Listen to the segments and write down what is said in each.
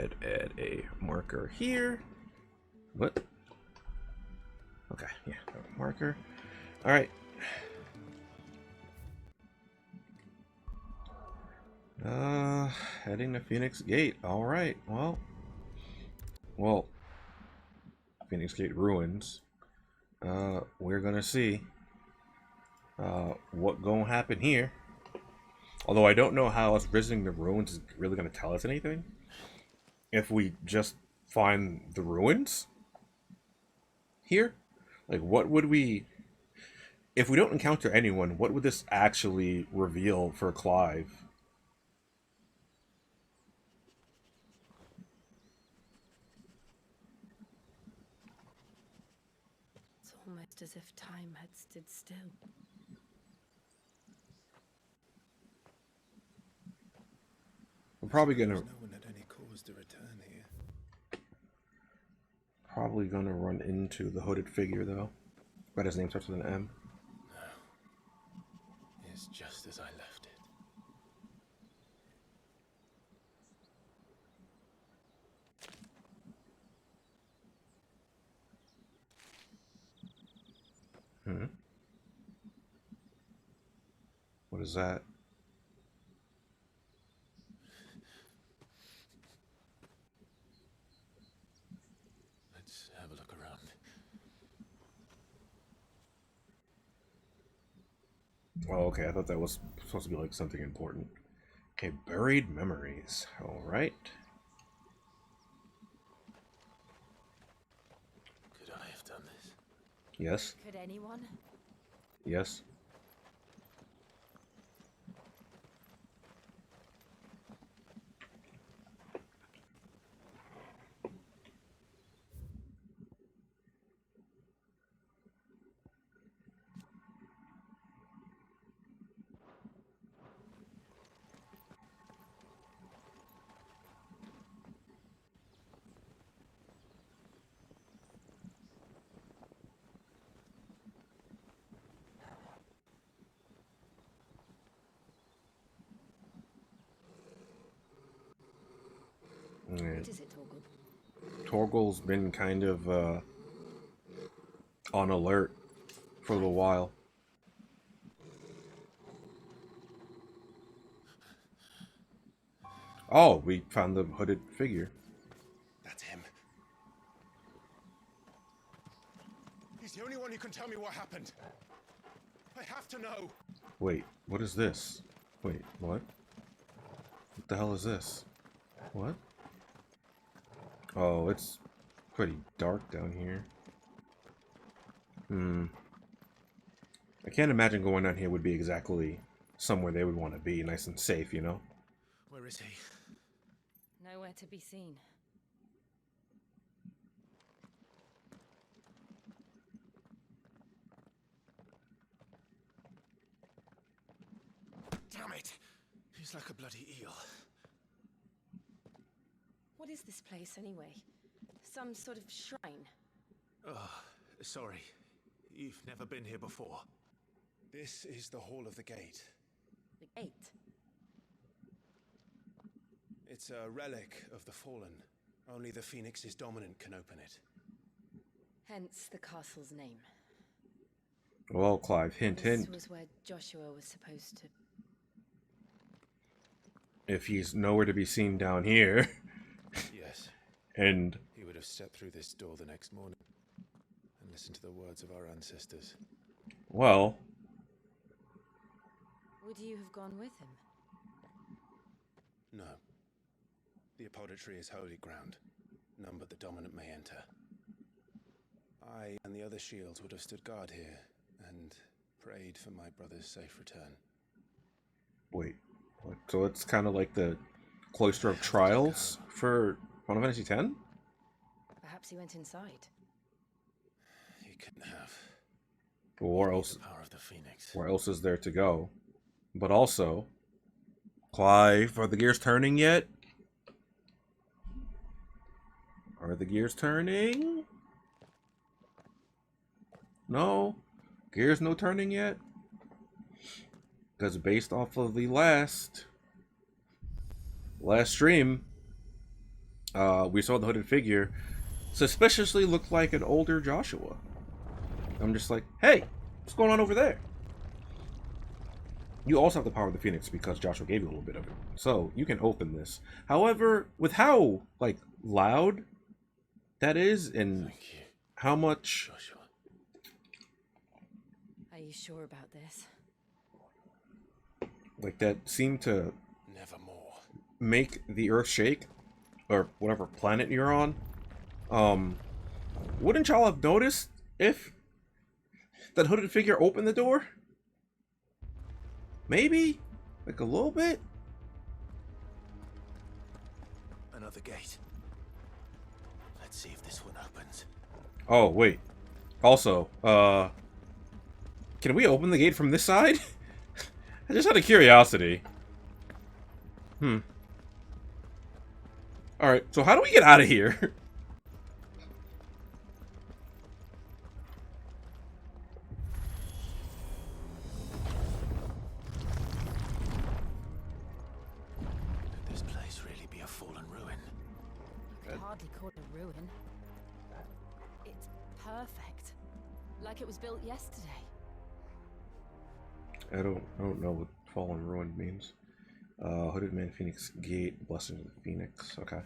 ahead, add a marker here. What? Okay, yeah, marker. All right. Heading to Phoenix Gate. All right. Well, Phoenix Gate ruins. We're gonna see what gonna happen here. Although I don't know how us visiting the ruins is really gonna tell us anything. If we just find the ruins here, like what would we? If we don't encounter anyone, what would this actually reveal for Clive? It's almost as if time had stood still. We're probably gonna No one had any cause to return here. probably gonna run into the hooded figure though. But his name starts with an M. No. It's just as I left it. What is that? Let's have a look around. Oh, okay. I thought that was supposed to be like something important. Okay, buried memories. All right. Could I have done this? Yes. Could anyone? Yes. What is it, Torgal? Torgal's been kind of on alert for a little while. Oh, we found the hooded figure. That's him. He's the only one who can tell me what happened. I have to know. Wait, what is this? Wait, what? What the hell is this? What? Oh, it's pretty dark down here. I can't imagine going down here would be exactly somewhere they would want to be, nice and safe, you know? Where is he? Nowhere to be seen. Damn it! He's like a bloody eel. What is this place, anyway? Some sort of shrine? Oh, sorry. You've never been here before. This is the Hall of the Gate. The gate? It's a relic of the Fallen. Only the Phoenix's dominant can open it. Hence the castle's name. Well, Clive, hint, This hint. was where Joshua was supposed to... If he's nowhere to be seen down here, Yes. and He would have stepped through this door the next morning and listened to the words of our ancestors. well, Would you have gone with him? No. The apodatory is holy ground. None but the dominant may enter. I and the other shields would have stood guard here and prayed for my brother's safe return. wait. What? So it's kind of like the Cloister of Trials for Final Fantasy X? Perhaps he went inside. He couldn't have. Or else, The power of the Phoenix. where else is there to go? But also, Clive, are the gears turning yet? Are the gears turning? No? Gears no turning yet? Because based off of the last stream, we saw the hooded figure suspiciously looked like an older Joshua. I'm just like, hey, what's going on over there? You also have the power of the Phoenix because Joshua gave you a little bit of it. So you can open this. However, with how like loud that is and Thank you, how much Joshua. Are you sure about this? like that seemed to Nevermore. make the earth shake, or whatever planet you're on, wouldn't y'all have noticed if that hooded figure opened the door? Maybe? Like a little bit? Another gate. Let's see if this one opens. Oh, wait. Also, can we open the gate from this side? I just out of curiosity. Alright, so how do we get out of here? Could this place really be a fallen ruin? You could hardly call it a ruin. It's perfect. Like it was built yesterday. I don't know what fallen ruin means. Hooded Man Phoenix Gate, Blessing of the Phoenix. Okay.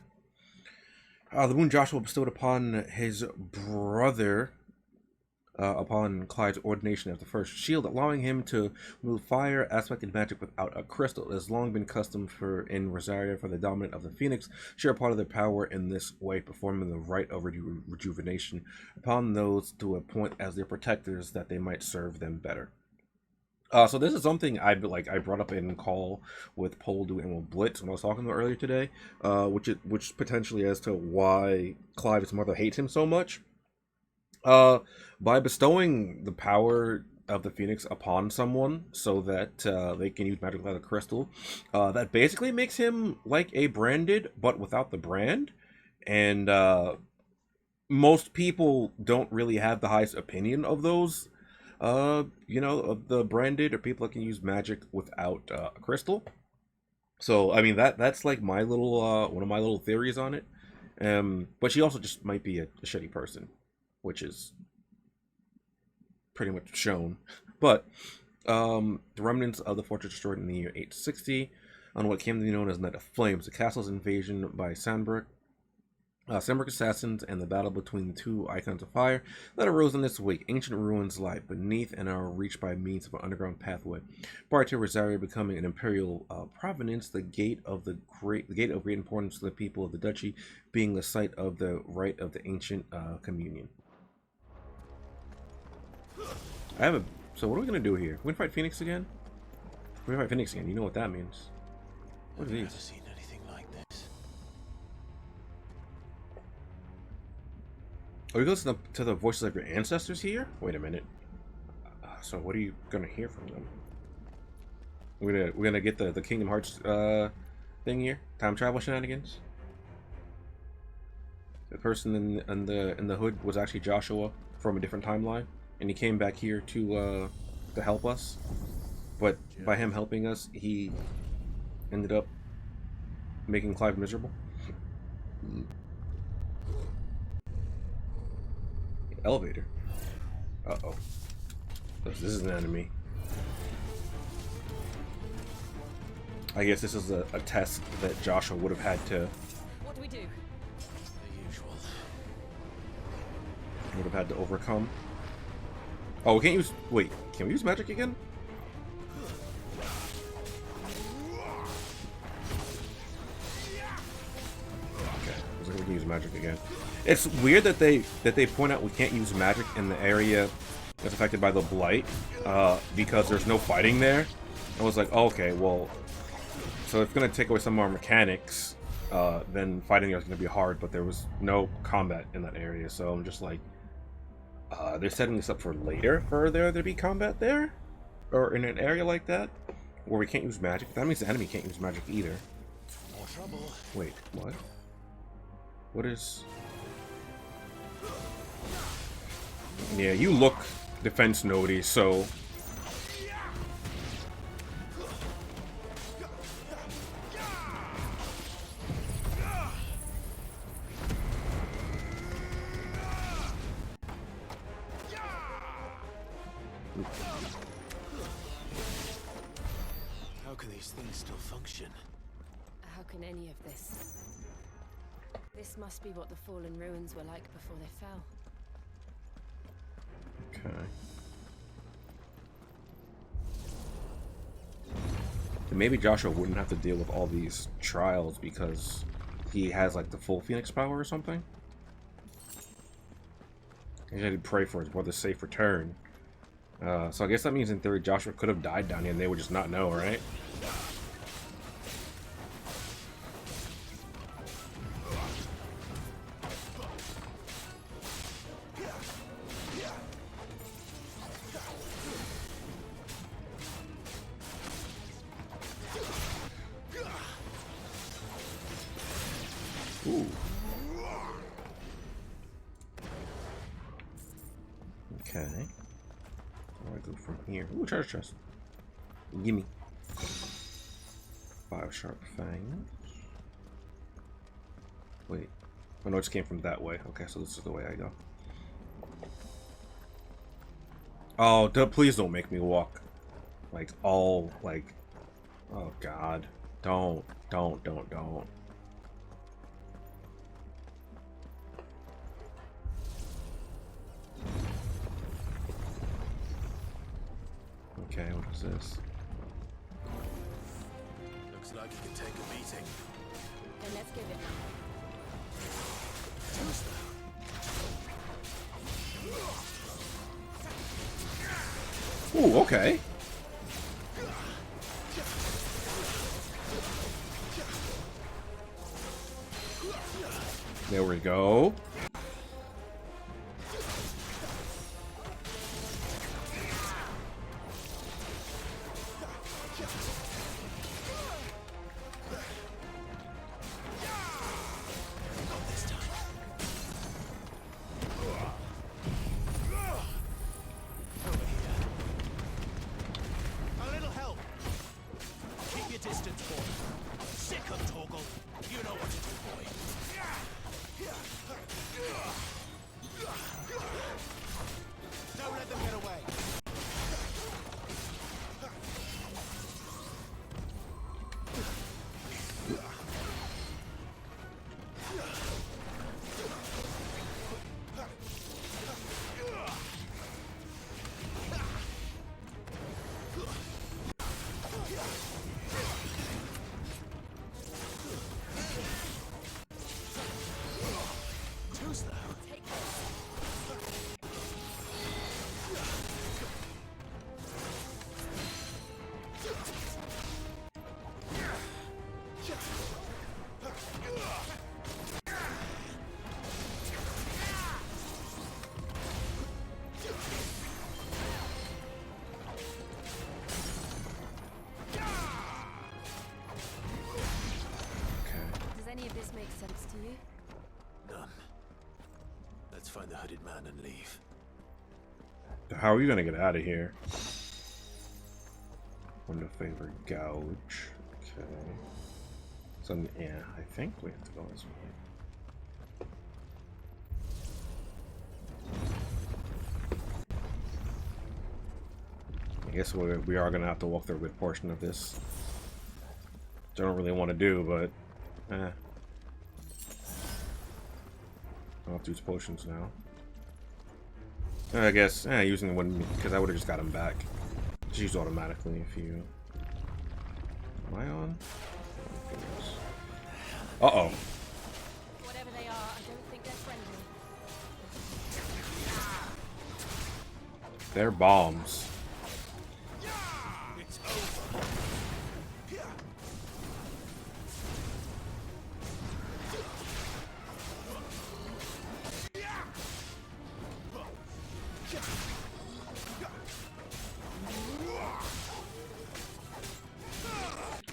The wound Joshua bestowed upon his brother upon Clyde's ordination as the first shield, allowing him to move fire, aspected magic without a crystal. It has long been custom in Rosaria for the dominant of the Phoenix share part of their power in this way, performing the rite of rejuvenation upon those to a point as their protectors that they might serve them better. So this is something I brought up in call with Poldu and with Blitz when I was talking about earlier today, which potentially as to why Clive's mother hates him so much. By bestowing the power of the Phoenix upon someone so that they can use magic without a crystal, that basically makes him like a branded but without the brand, and most people don't really have the highest opinion of those. Of the branded or people that can use magic without a crystal. So I mean that's like my little one of my little theories on it. But she also just might be a shitty person, which is pretty much shown. But the remnants of the fortress destroyed in the year 860 on what came to be known as Night of Flames, the castle's invasion by Sandbrook assassins, and the battle between the two icons of fire that arose in this week. Ancient ruins lie beneath and are reached by means of an underground pathway. Prior to Rosaria becoming an imperial province, the gate of great importance to the people of the duchy, being the site of the rite of the ancient communion. So what are we gonna do here? We're gonna fight Phoenix again? We're gonna fight Phoenix again. You know what that means? What are I've these? never seen anything like this. Are you listening to the voices of your ancestors here? Wait a minute. So what are you gonna hear from them? We're gonna get the Kingdom Hearts thing here. Time travel shenanigans. The person in the hood was actually Joshua from a different timeline, and he came back here to help us. But by him helping us, he ended up making Clive miserable. Elevator. Uh-oh. This is an enemy. I guess this is a test that Joshua would have had to... What do we do? The usual. Would have had to overcome. Oh, we can't use... Wait, can we use magic again? Okay, looks like we can use magic again. It's weird that they point out we can't use magic in the area that's affected by the blight, because there's no fighting there. I was like, oh, okay, well, so it's gonna take away some of our mechanics. Then fighting there is gonna be hard, but there was no combat in that area, so I'm just like, they're setting this up for later for there to be combat there, or in an area like that where we can't use magic. That means the enemy can't use magic either. More trouble. Wait, what? What is? Yeah, you look defense nodey, so in any of this. This must be what the fallen ruins were like before they fell. Okay. And maybe Joshua wouldn't have to deal with all these trials because he has like the full Phoenix power or something. He had to pray for his brother's safe return. So I guess that means in theory Joshua could have died down here and they would just not know, right? Ooh. Okay. Where do I go from here? Ooh, treasure chest. Gimme. 5 sharp fangs. Wait. Oh no, it just came from that way. Okay, so this is the way I go. Oh, please don't make me walk. Like, all, like... Oh, God. Don't. Okay, what is this? Looks like you can take a beating. Then let's give it. Ooh, okay. There we go. Sense to you? None. Let's find the hooded man and leave. How are you gonna get out of here? Window favor gouge. Okay. So yeah, I think we have to go this way. I guess we are gonna have to walk through a good portion of this. Don't really want to do, but I'll have to use potions now. I guess using the one because I would have just got him back. It's used automatically if you. Am I on? Uh-oh. Whatever they are, I don't think they're friendly. They're bombs. It's over.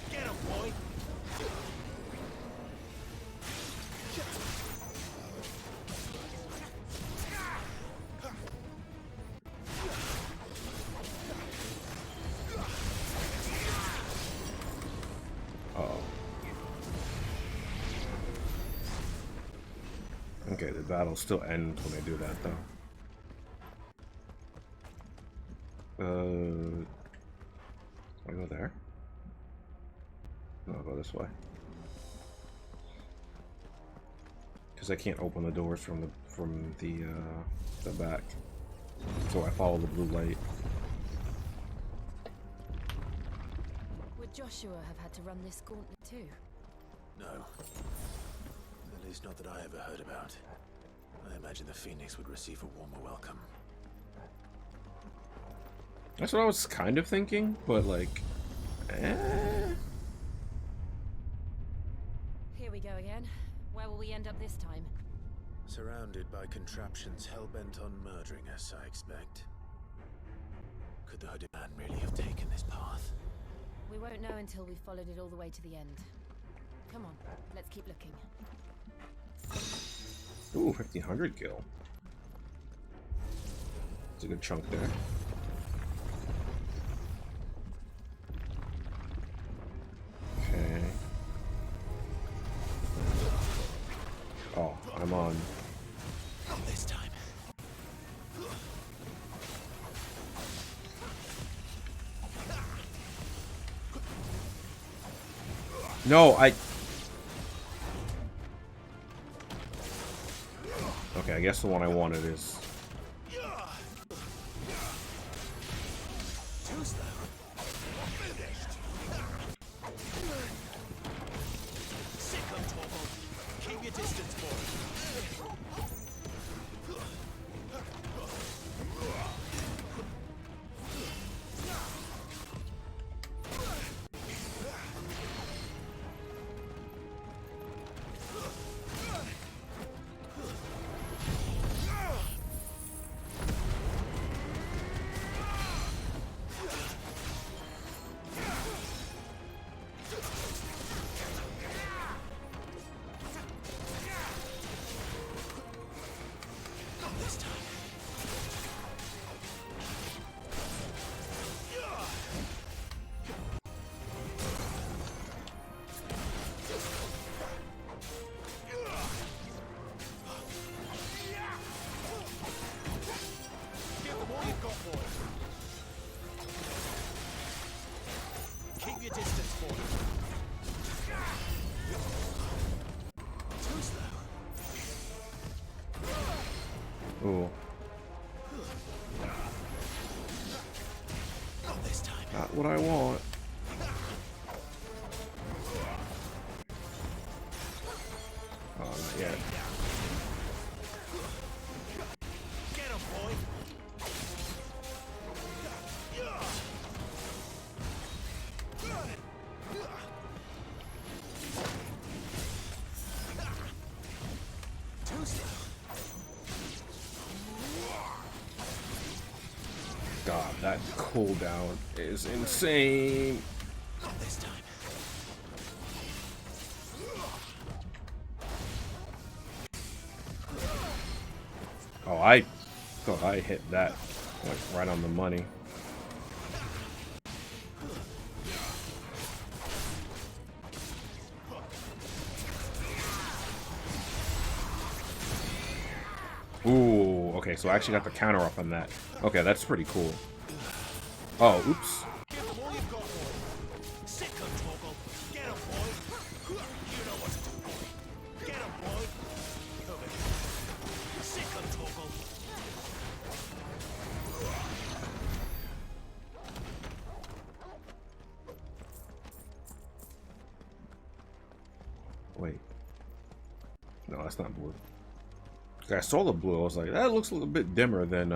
Get him, boy. Uh-oh. Okay, the battle still ends when I do that, though. I go there? No, I'll go this way. because I can't open the doors from the back. So I follow the blue light. Would Joshua have had to run this gauntlet too? No. At least not that I ever heard about. I imagine the Phoenix would receive a warmer welcome. That's what I was kind of thinking, but like, Here we go again. Where will we end up this time? Surrounded by contraptions hell-bent on murdering us, I expect. Could the hooded man really have taken this path? We won't know until we've followed it all the way to the end. Come on, let's keep looking. ooh, 1500 gil. It's a good chunk there. Okay. Oh, I'm on. Not this time. No, okay, I guess the one I wanted is... Too slow. Finished. Sick of Torval. Keep your distance, boy. Keep your distance, boy. Too slow. Ooh. Not this time. Not what I want. Oh, not yet. Get him, boy. Too slow. God, that cooldown is insane. Not this time. Oh, I thought I hit that like right on the money. Ooh, okay, so I actually got the counter up on that. Okay, that's pretty cool. Oh, oops. Give him all you've got, boy. Sick of Torgal. Get him, boy. You know what to do, boy. Get him, boy. Over here. Sick of Torgal. Wait. No, that's not blue. I saw the blue, I was like, that looks a little bit dimmer than,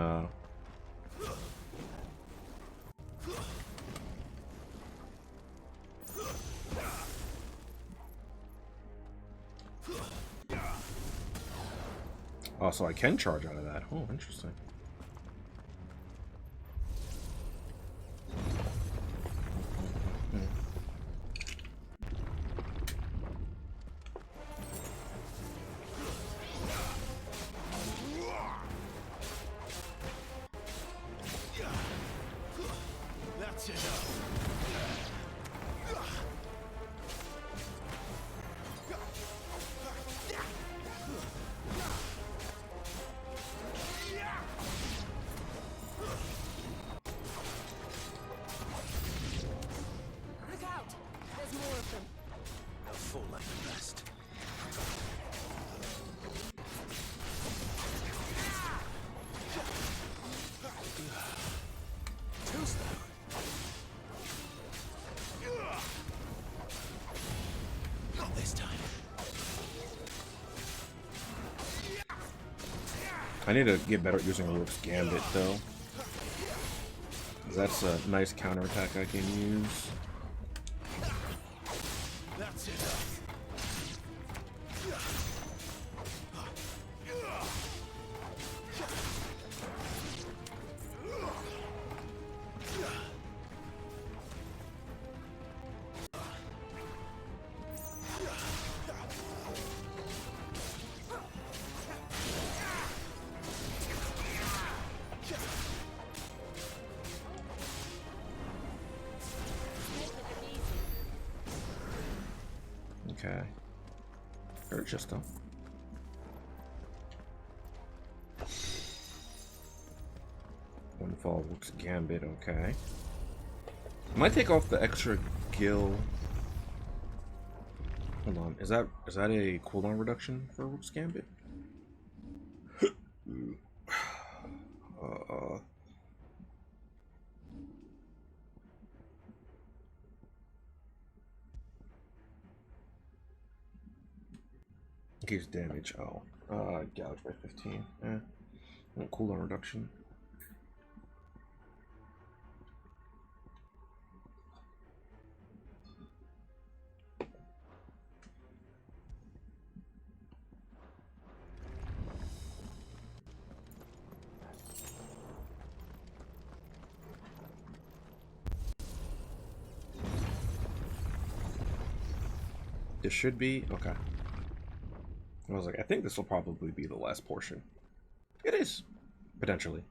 Oh, so I can charge out of that. Oh, interesting. That's enough. I need to get better at using Rook's Gambit, though. That's a nice counterattack I can use. That's enough. Okay. Or just though. Windfall Rook's Gambit, okay. I might take off the extra gil. Hold on, is that a cooldown reduction for Rook's Gambit? Increase damage. Oh, gouge by 15. Cooldown reduction. This should be okay. I was like, I think this will probably be the last portion. It is, potentially.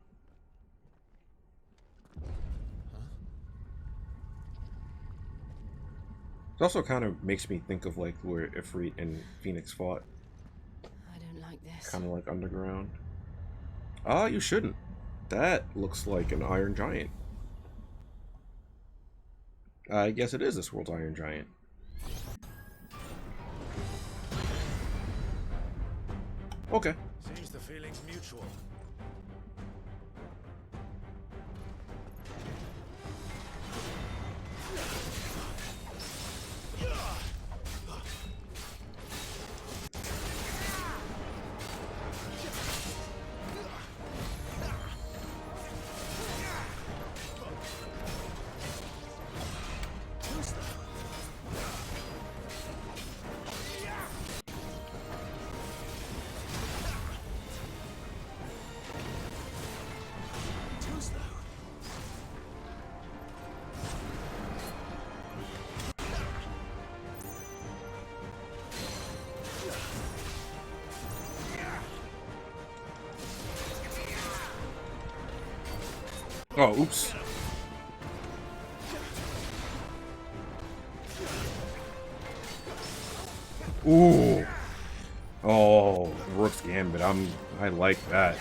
It also kind of makes me think of like where Ifrit and Phoenix fought. I don't like this. Kind of like underground. Ah, you shouldn't. That looks like an Iron Giant. I guess it is this world's Iron Giant. Okay. Seems the feeling's mutual. Oh, oops. Ooh. Oh, Rook's Gambit. I like that.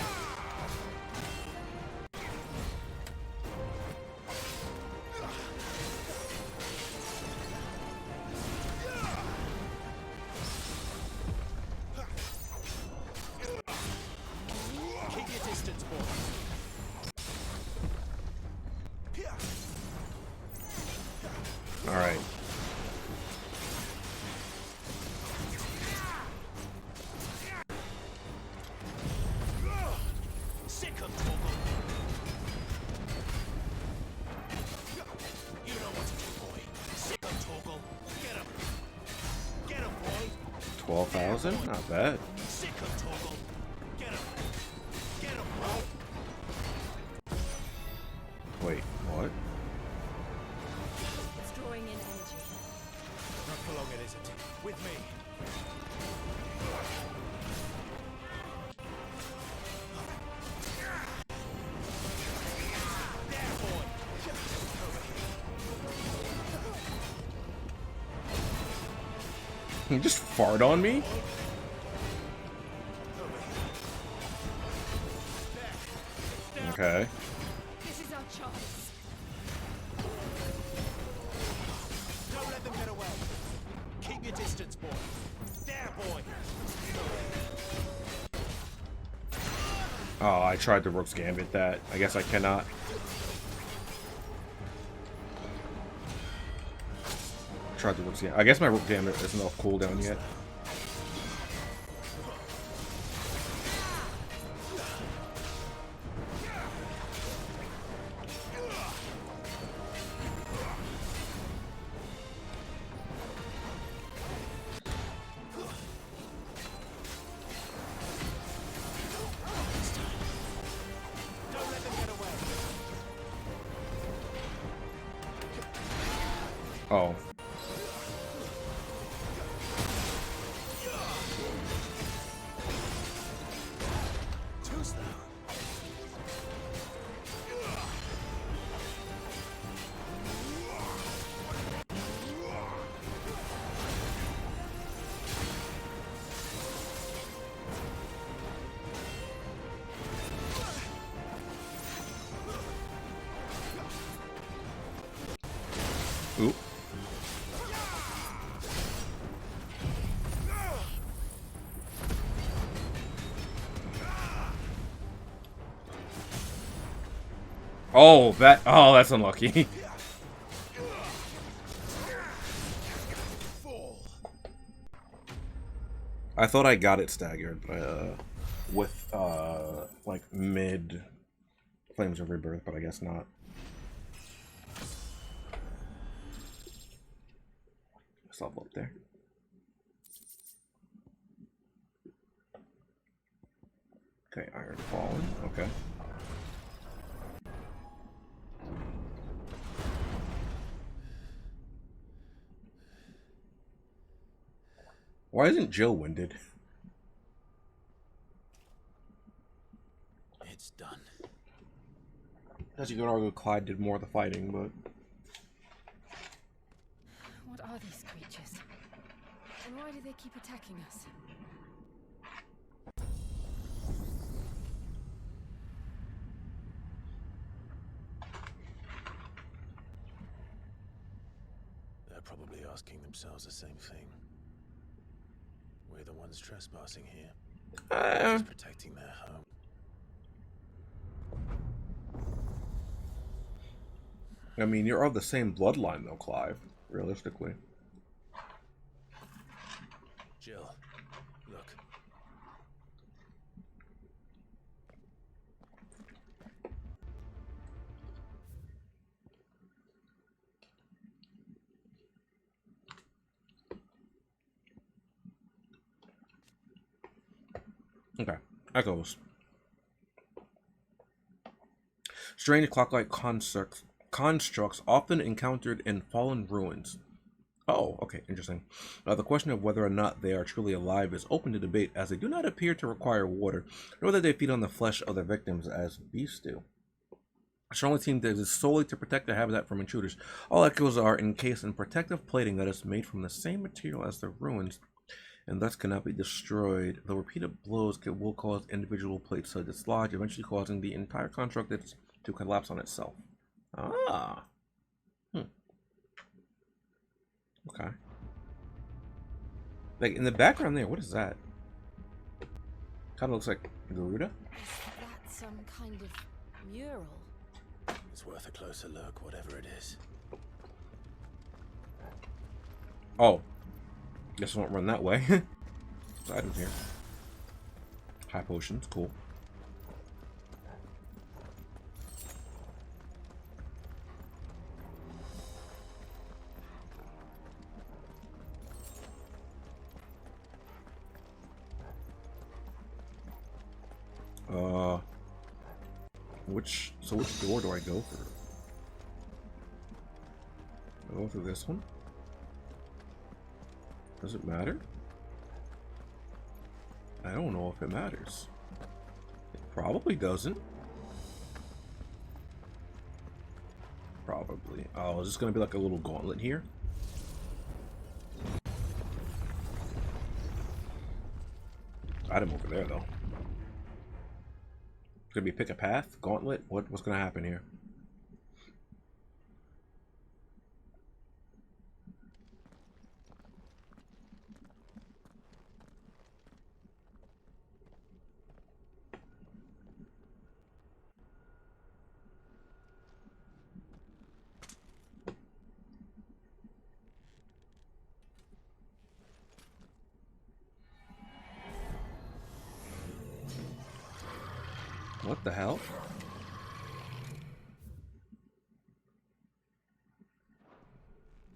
Keep your distance, boy. All right. Sick of Toggle. You know what to do, boy. Sick of Toggle. Get him. Get him, boy. 12,000? Not bad. Sick of Toggle. Get him. Get him, boy. Wait, what? It's drawing in energy. Not for long, it isn't. With me. There, boy. You just fart on me? Okay. This is our chance. Don't let them get away. Keep your distance, boy. There, boy. Oh, I tried to Rook's Gambit that. I guess I cannot. Tried to Rook's Gambit. I guess my Rook Gambit isn't off cooldown yet. Oh. Oop. Oh, that's unlucky. I thought I got it staggered, with like mid Flames of Rebirth, but I guess not. Let's level up there. Okay, Iron Fallen. Okay. Why isn't Jill winded? It's done. As you can argue, Clyde did more of the fighting, but... What are these creatures? And why do they keep attacking us? They're probably asking themselves the same thing. We're the ones trespassing here. Just protecting their home. I mean, you're of the same bloodline, though, Clive, realistically. Jill, look. Okay, echoes. Strange clock-like constructs often encountered in fallen ruins. Oh, okay, interesting. The question of whether or not they are truly alive is open to debate, as they do not appear to require water, nor that they feed on the flesh of their victims as beasts do. A strongly team that is solely to protect their habitat from intruders. All echoes are encased in protective plating that is made from the same material as the ruins, and thus cannot be destroyed. The repeated blows will cause individual plates to dislodge, eventually causing the entire construct to collapse on itself. Ah. Okay. Like, in the background there, what is that? Kind of looks like Garuda? Is that some kind of mural? It's worth a closer look, whatever it is. Oh. Guess I won't run that way. Items here. High potions, cool. Which door do I go through? I go through this one? Does it matter? I don't know if it matters. It probably doesn't. Probably. Oh, is this gonna be like a little gauntlet here? Item over there though. Gonna be pick a path? Gauntlet? What's gonna happen here? What the hell?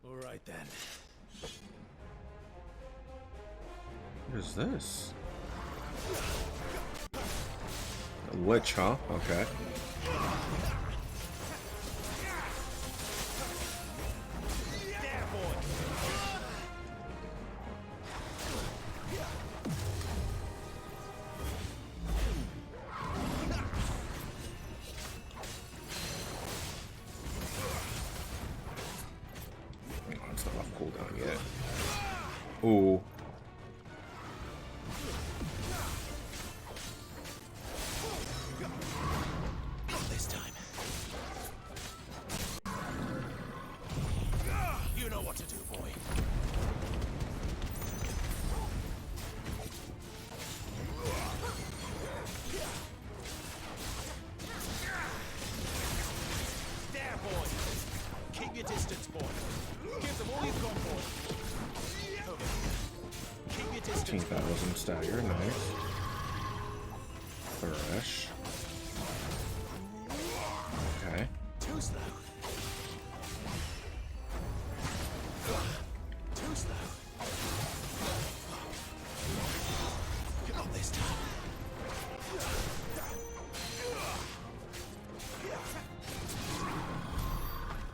All right then. What is this? A witch, huh? Okay. Ooh. Not this time. You know what to do, boy. There, boy. Keep your distance, boy. Give them all you've got, boy. Over here. Keep your distance. 15,000 stagger, nice. Thresh. Okay. Too slow. Too slow. Not this time.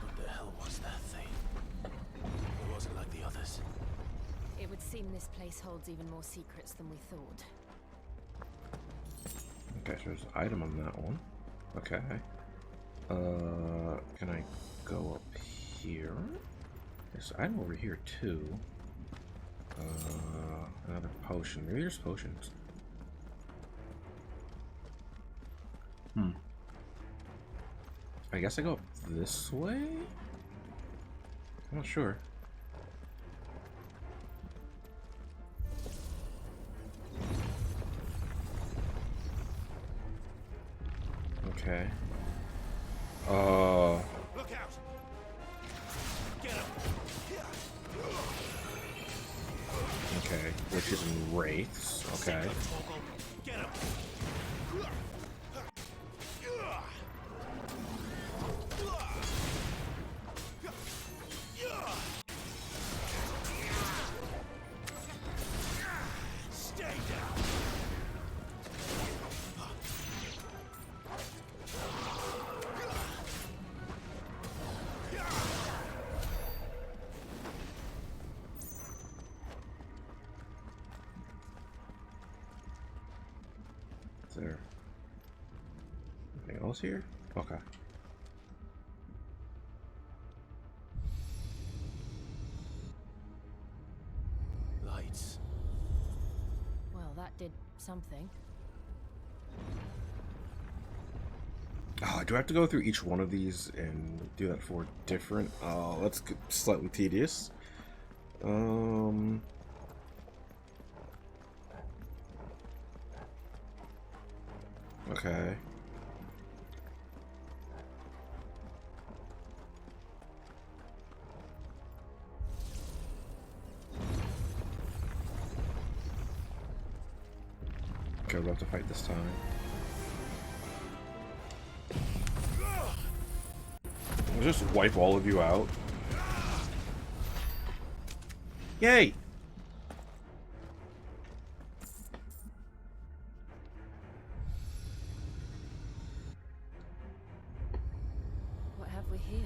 What the hell was that thing? It wasn't like the others. It would seem this place holds even more secrets than we thought. Okay, so there's an item on that one. Okay. Can I go up here? There's an item over here too. Another potion. Maybe there's potions. I guess I go up this way? I'm not sure. Okay. Look out! Get him! Okay. Witches and wraiths. Okay. Get him! Stay down! Is there anything else here? Okay. Lights. Well, that did something. Do I have to go through each one of these and do that for different? That's slightly tedious. Okay. Okay, we'll have to fight this time. I'll just wipe all of you out. Yay! What have we here?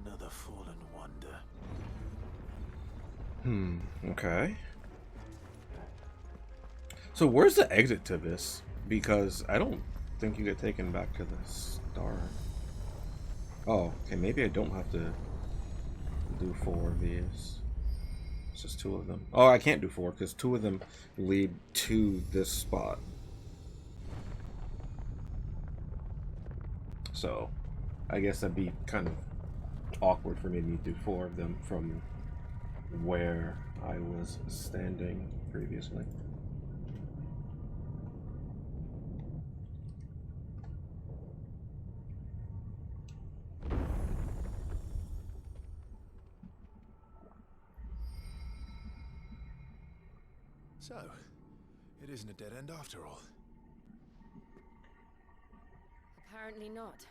Another fallen wonder. Okay. So where's the exit to this? Because I don't think you get taken back to the star. Oh, okay, maybe I don't have to do 4 of these. It's just 2 of them. Oh, I can't do 4 because 2 of them lead to this spot. So, I guess that'd be kind of awkward for me to do 4 of them from where I was standing previously. So, it isn't a dead end after all. Apparently not.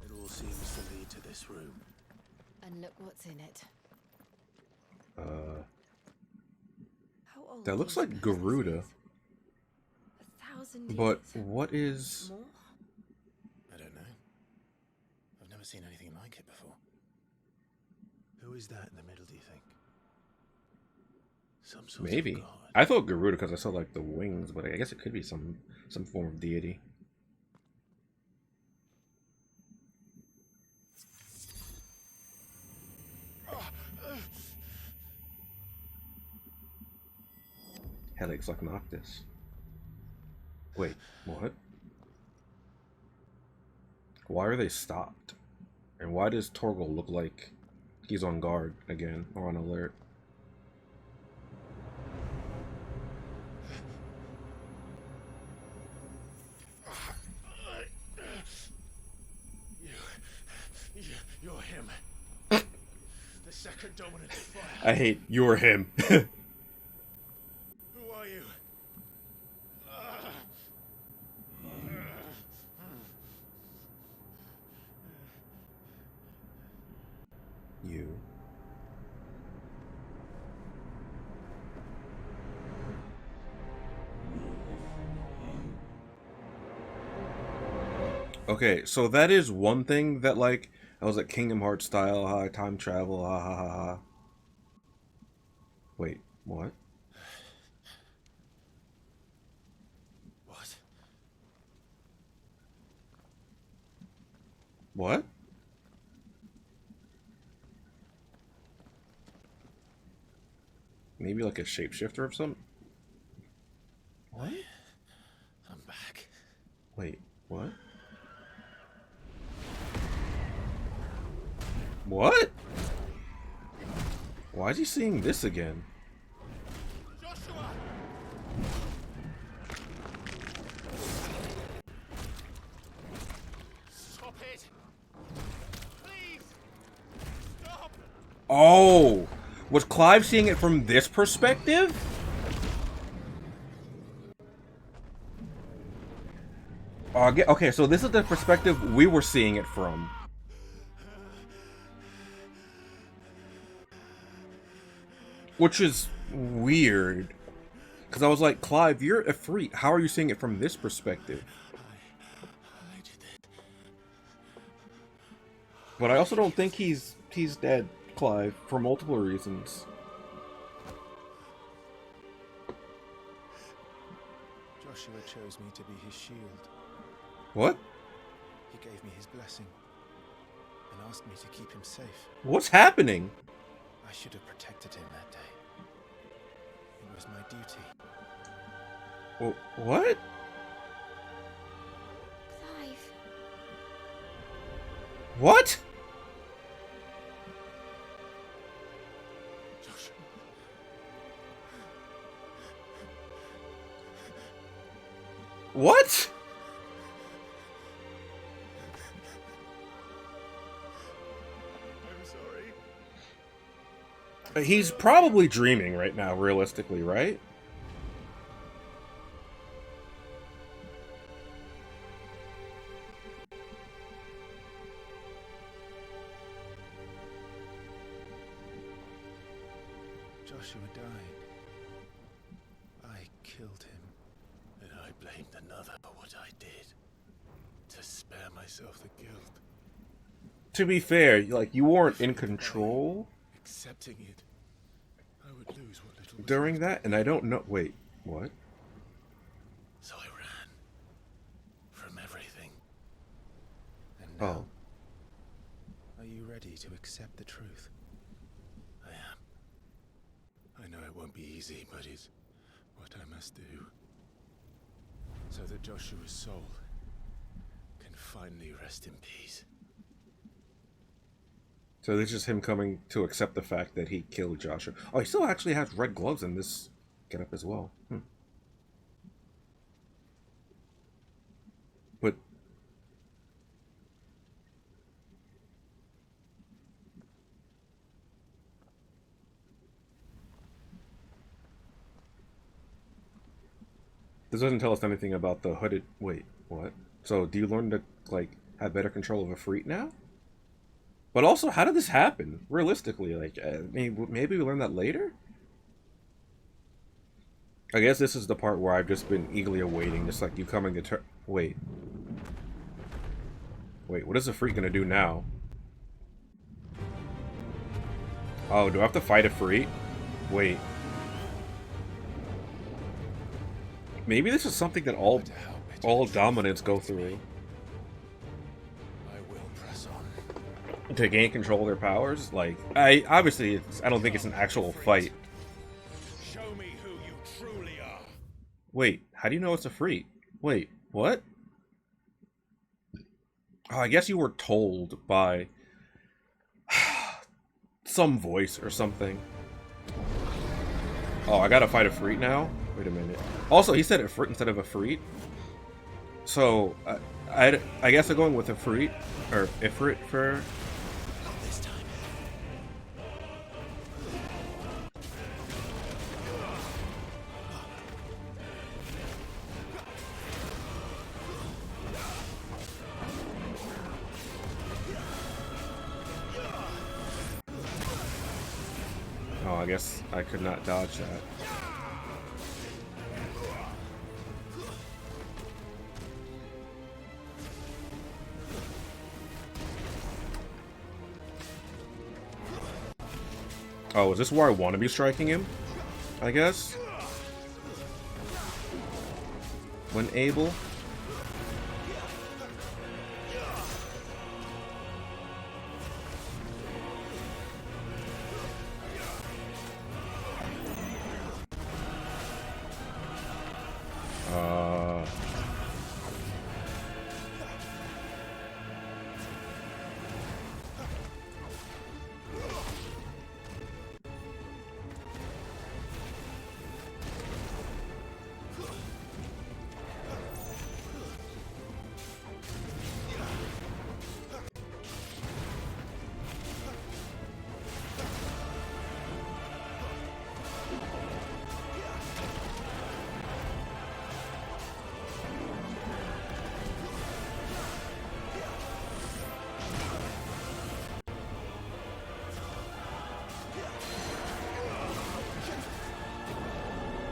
It all seems to lead to this room. And look what's in it. How old That do looks you like suppose this Garuda. is? 2,000 But years. what is... More? I don't know. I've never seen anything like it before. Who is that in the middle, do you think? Some sort Maybe. of god. I thought Garuda because I saw like the wings, but I guess it could be some form of deity. Helix like Noctis. Wait, what? Why are they stopped? And why does Torgal look like he's on guard again, or on alert? You're him. The second dominant of fire. I hate you're him. Who are you? You. Okay, so that is one thing that, like, I was like Kingdom Hearts style, time travel, ha ha ha ha. Wait, what? What? What? Maybe like a shapeshifter of some? What? I'm back. Wait, what? What? Why is he seeing this again? Joshua! Stop it! Please! Stop! Oh! Was Clive seeing it from this perspective? Okay, so this is the perspective we were seeing it from. Which is weird. Because I was like, Clive, you're a freak. How are you seeing it from this perspective? I did this. But I also don't think he's dead, Clive, for multiple reasons. Joshua chose me to be his shield. What? He gave me his blessing and asked me to keep him safe. What's happening? I should have protected him that day. It was my duty. What? Clive. What? Joshua. What? I'm sorry. He's probably dreaming right now, realistically, right? Joshua died. I killed him. And I blamed another for what I did. To spare myself the guilt. To be fair, like, you weren't in control Accepting it, I would lose what little was during left. that, and I don't know. Wait, what? So I ran. From everything. And now, are you ready to accept the truth? I am. I know it won't be easy, but it's what I must do. So that Joshua's soul can finally rest in peace. So this is him coming to accept the fact that he killed Joshua. Oh, he still actually has red gloves in this getup as well. But this doesn't tell us anything about the hooded... Wait, what? So do you learn to, like, have better control of a freak now? But also, how did this happen? Realistically, like, maybe we learn that later? I guess this is the part where I've just been eagerly awaiting, just like you coming to turn. Wait. Wait, what is the freak gonna do now? Oh, do I have to fight a freak? Wait. Maybe this is something that all dominants go through. I will press on. To gain control of their powers? Like, I don't think it's an actual fight. Show me who you truly are. Wait, how do you know it's a freak? Wait, what? Oh, I guess you were told by some voice or something. Oh, I gotta fight a freak now? Wait a minute. Also, he said a freak instead of a freak. So, I guess I'm going with a freak, or Ifrit for... Not this time. Oh, I guess I could not dodge that. Oh, is this where I want to be striking him? I guess? When able?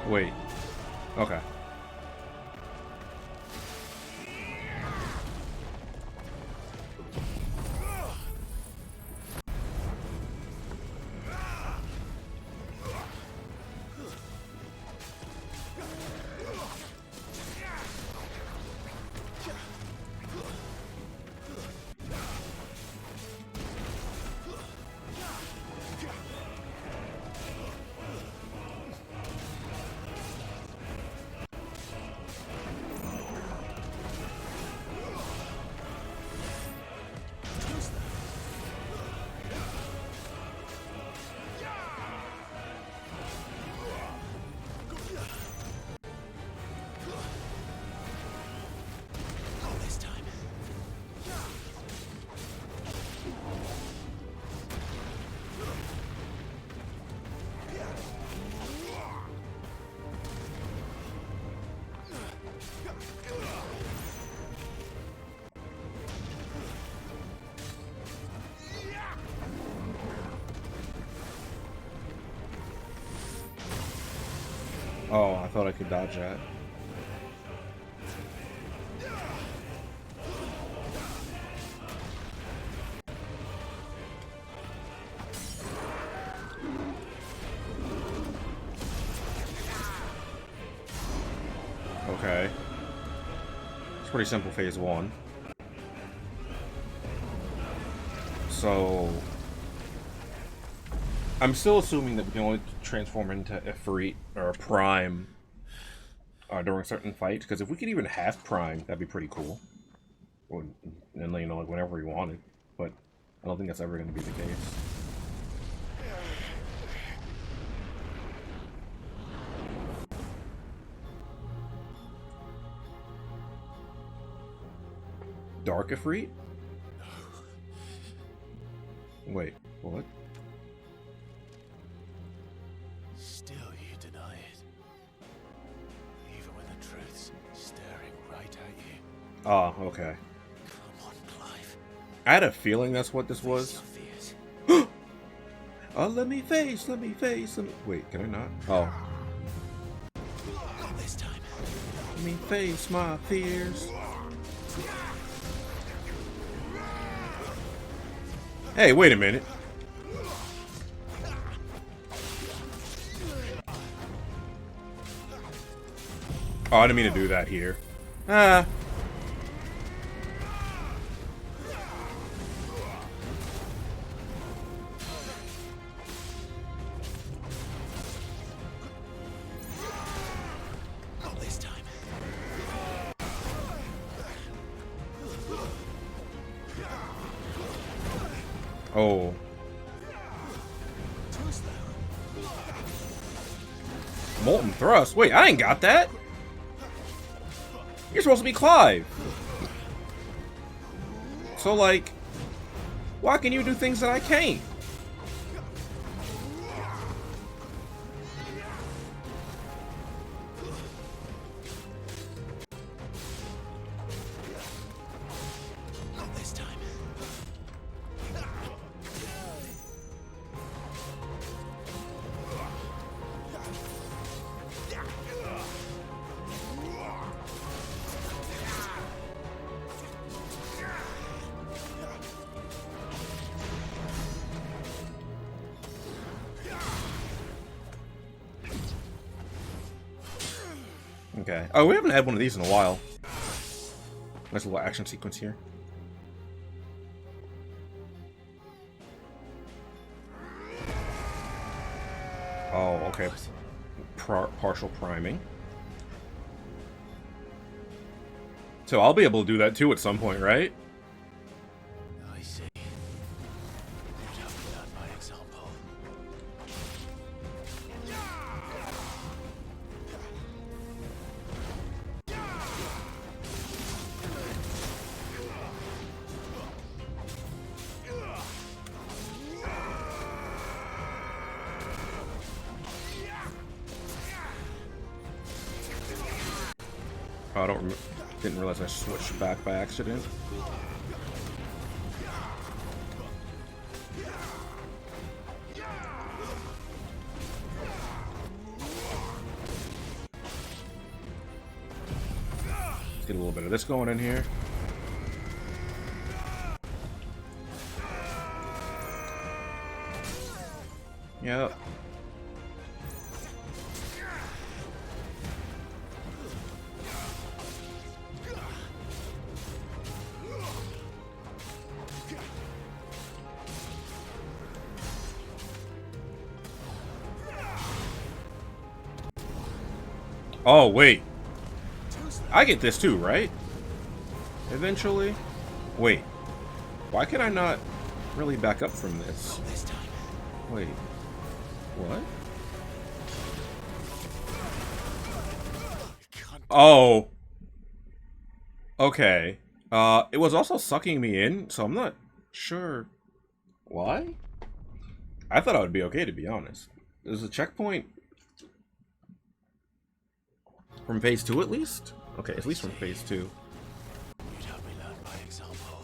Wait. Okay. Oh, I thought I could dodge that. Okay. It's pretty simple phase one. So I'm still assuming that we can only transform into Ifrit or Prime during certain fights, because if we could even have Prime, that'd be pretty cool. And you know, like whenever we wanted. But I don't think that's ever going to be the case. Dark Ifrit? Wait, what? Still you deny it. Even when the truth's staring right at you. Ah, okay. Come on, Clive. I had a feeling that's what this was. Your fears. Let me face. Wait, can I not? Oh. me face my fears. Hey, wait a minute. Oh, I didn't mean to do that here. Ah. Not this time. Oh. Molten Thrust? Wait, I ain't got that. You're supposed to be Clive. So, like, why can you do things that I can't? Not this time. Okay. Oh, we haven't had one of these in a while. Nice little action sequence here. Oh, okay. Partial priming. So I'll be able to do that too at some point, right? I see. You'd have to learn by example. Oh, I don't. Didn't realize I switched back by accident. Let's get a little bit of this going in here. Yep. Oh, wait. I get this too, right? Eventually? Wait. Why can I not really back up from this? Wait. What? Oh. Okay. It was also sucking me in, so I'm not sure why. I thought I would be okay, to be honest. There's a checkpoint from phase 2 at least? Okay, at least from phase 2. You'd have me learn by example.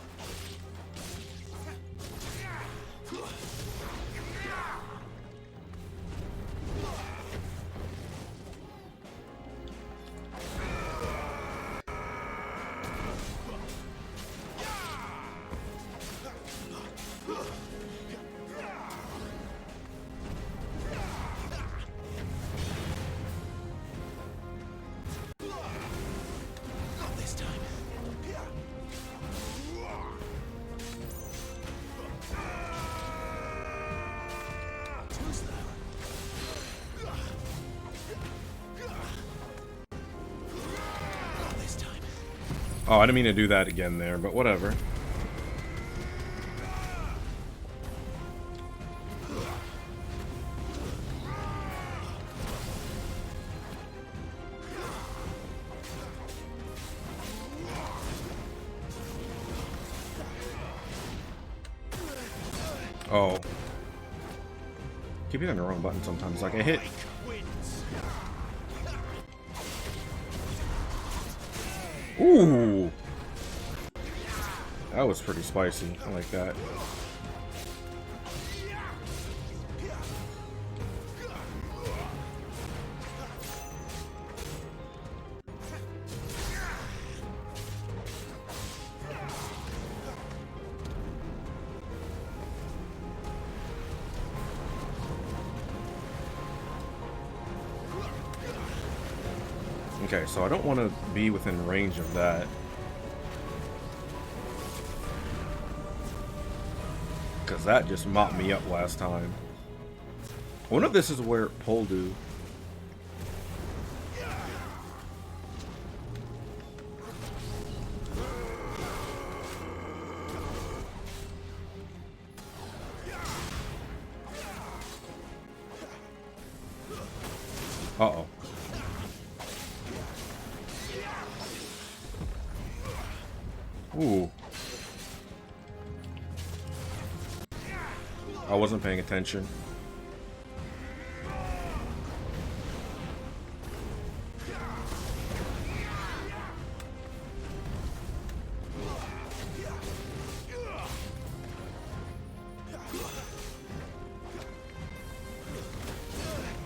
Not this time. Too slow. Not this time. Oh, I didn't mean to do that again there, but whatever. Oh. Keep hitting the wrong button sometimes. Like, I hit... Ooh! That was pretty spicy. I like that. Okay, so I don't want to be within range of that. Because that just mopped me up last time. I wonder if this is where Poldu... Uh-oh. Ooh. I wasn't paying attention.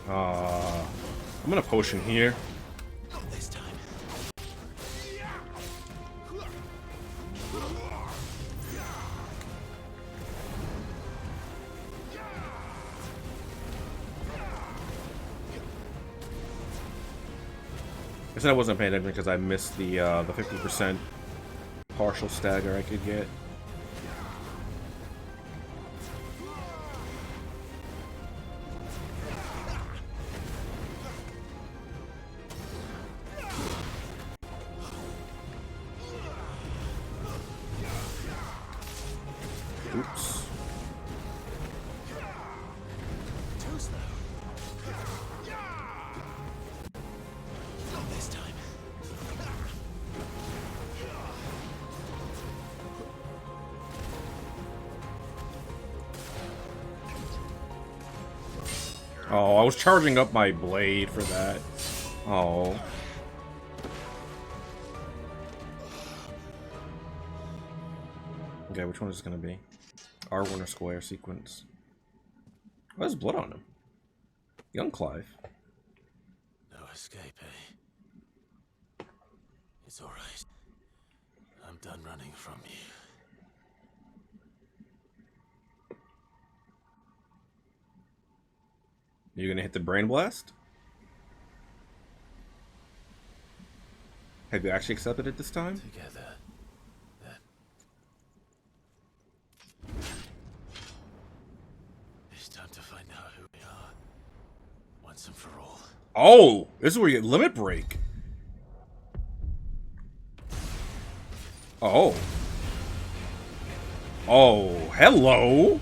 I'm gonna potion here. This time. I said I wasn't paying attention because I missed the 50% partial stagger I could get. Oops. Too slow. Not this time. Oh, I was charging up my blade for that. Oh. Okay, which one is it gonna be? R1 or square sequence? Oh, there's blood on him. Young Clive. No escape, eh? It's all right. I'm done running from you. You gonna hit the brain blast? Have you actually accepted it this time? Together. That. It's time to find out who we are. Once and for all. Oh! This is where you get limit break. Oh. Oh, hello.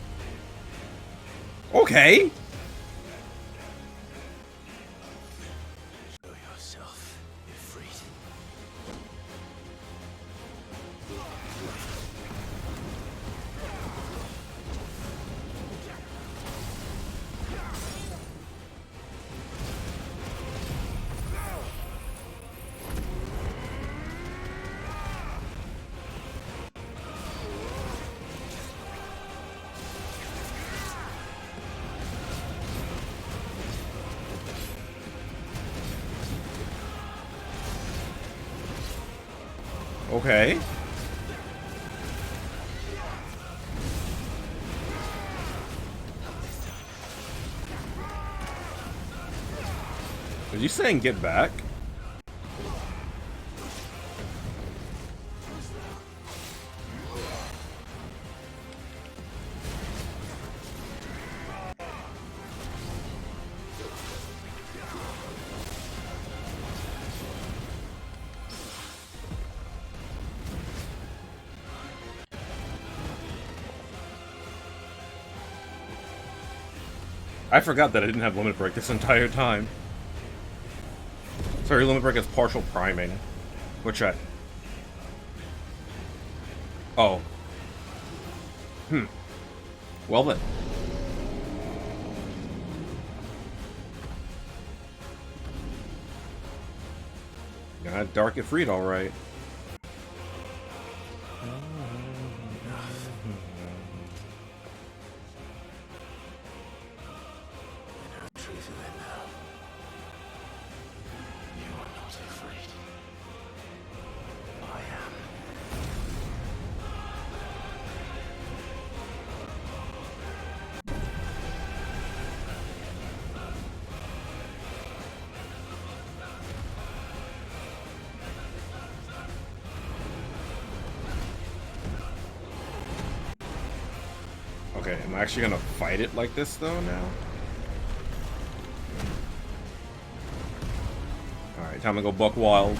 Okay. Show yourself, Ifrit. Okay. Are you saying get back? I forgot that I didn't have limit break this entire time. Sorry, limit break is partial priming. Which I... Oh. Well then. Got Dark it freed alright. Truth of it now. You are not afraid. I am. Okay, am I actually gonna fight it like this though now? Alright, time to go buck wild.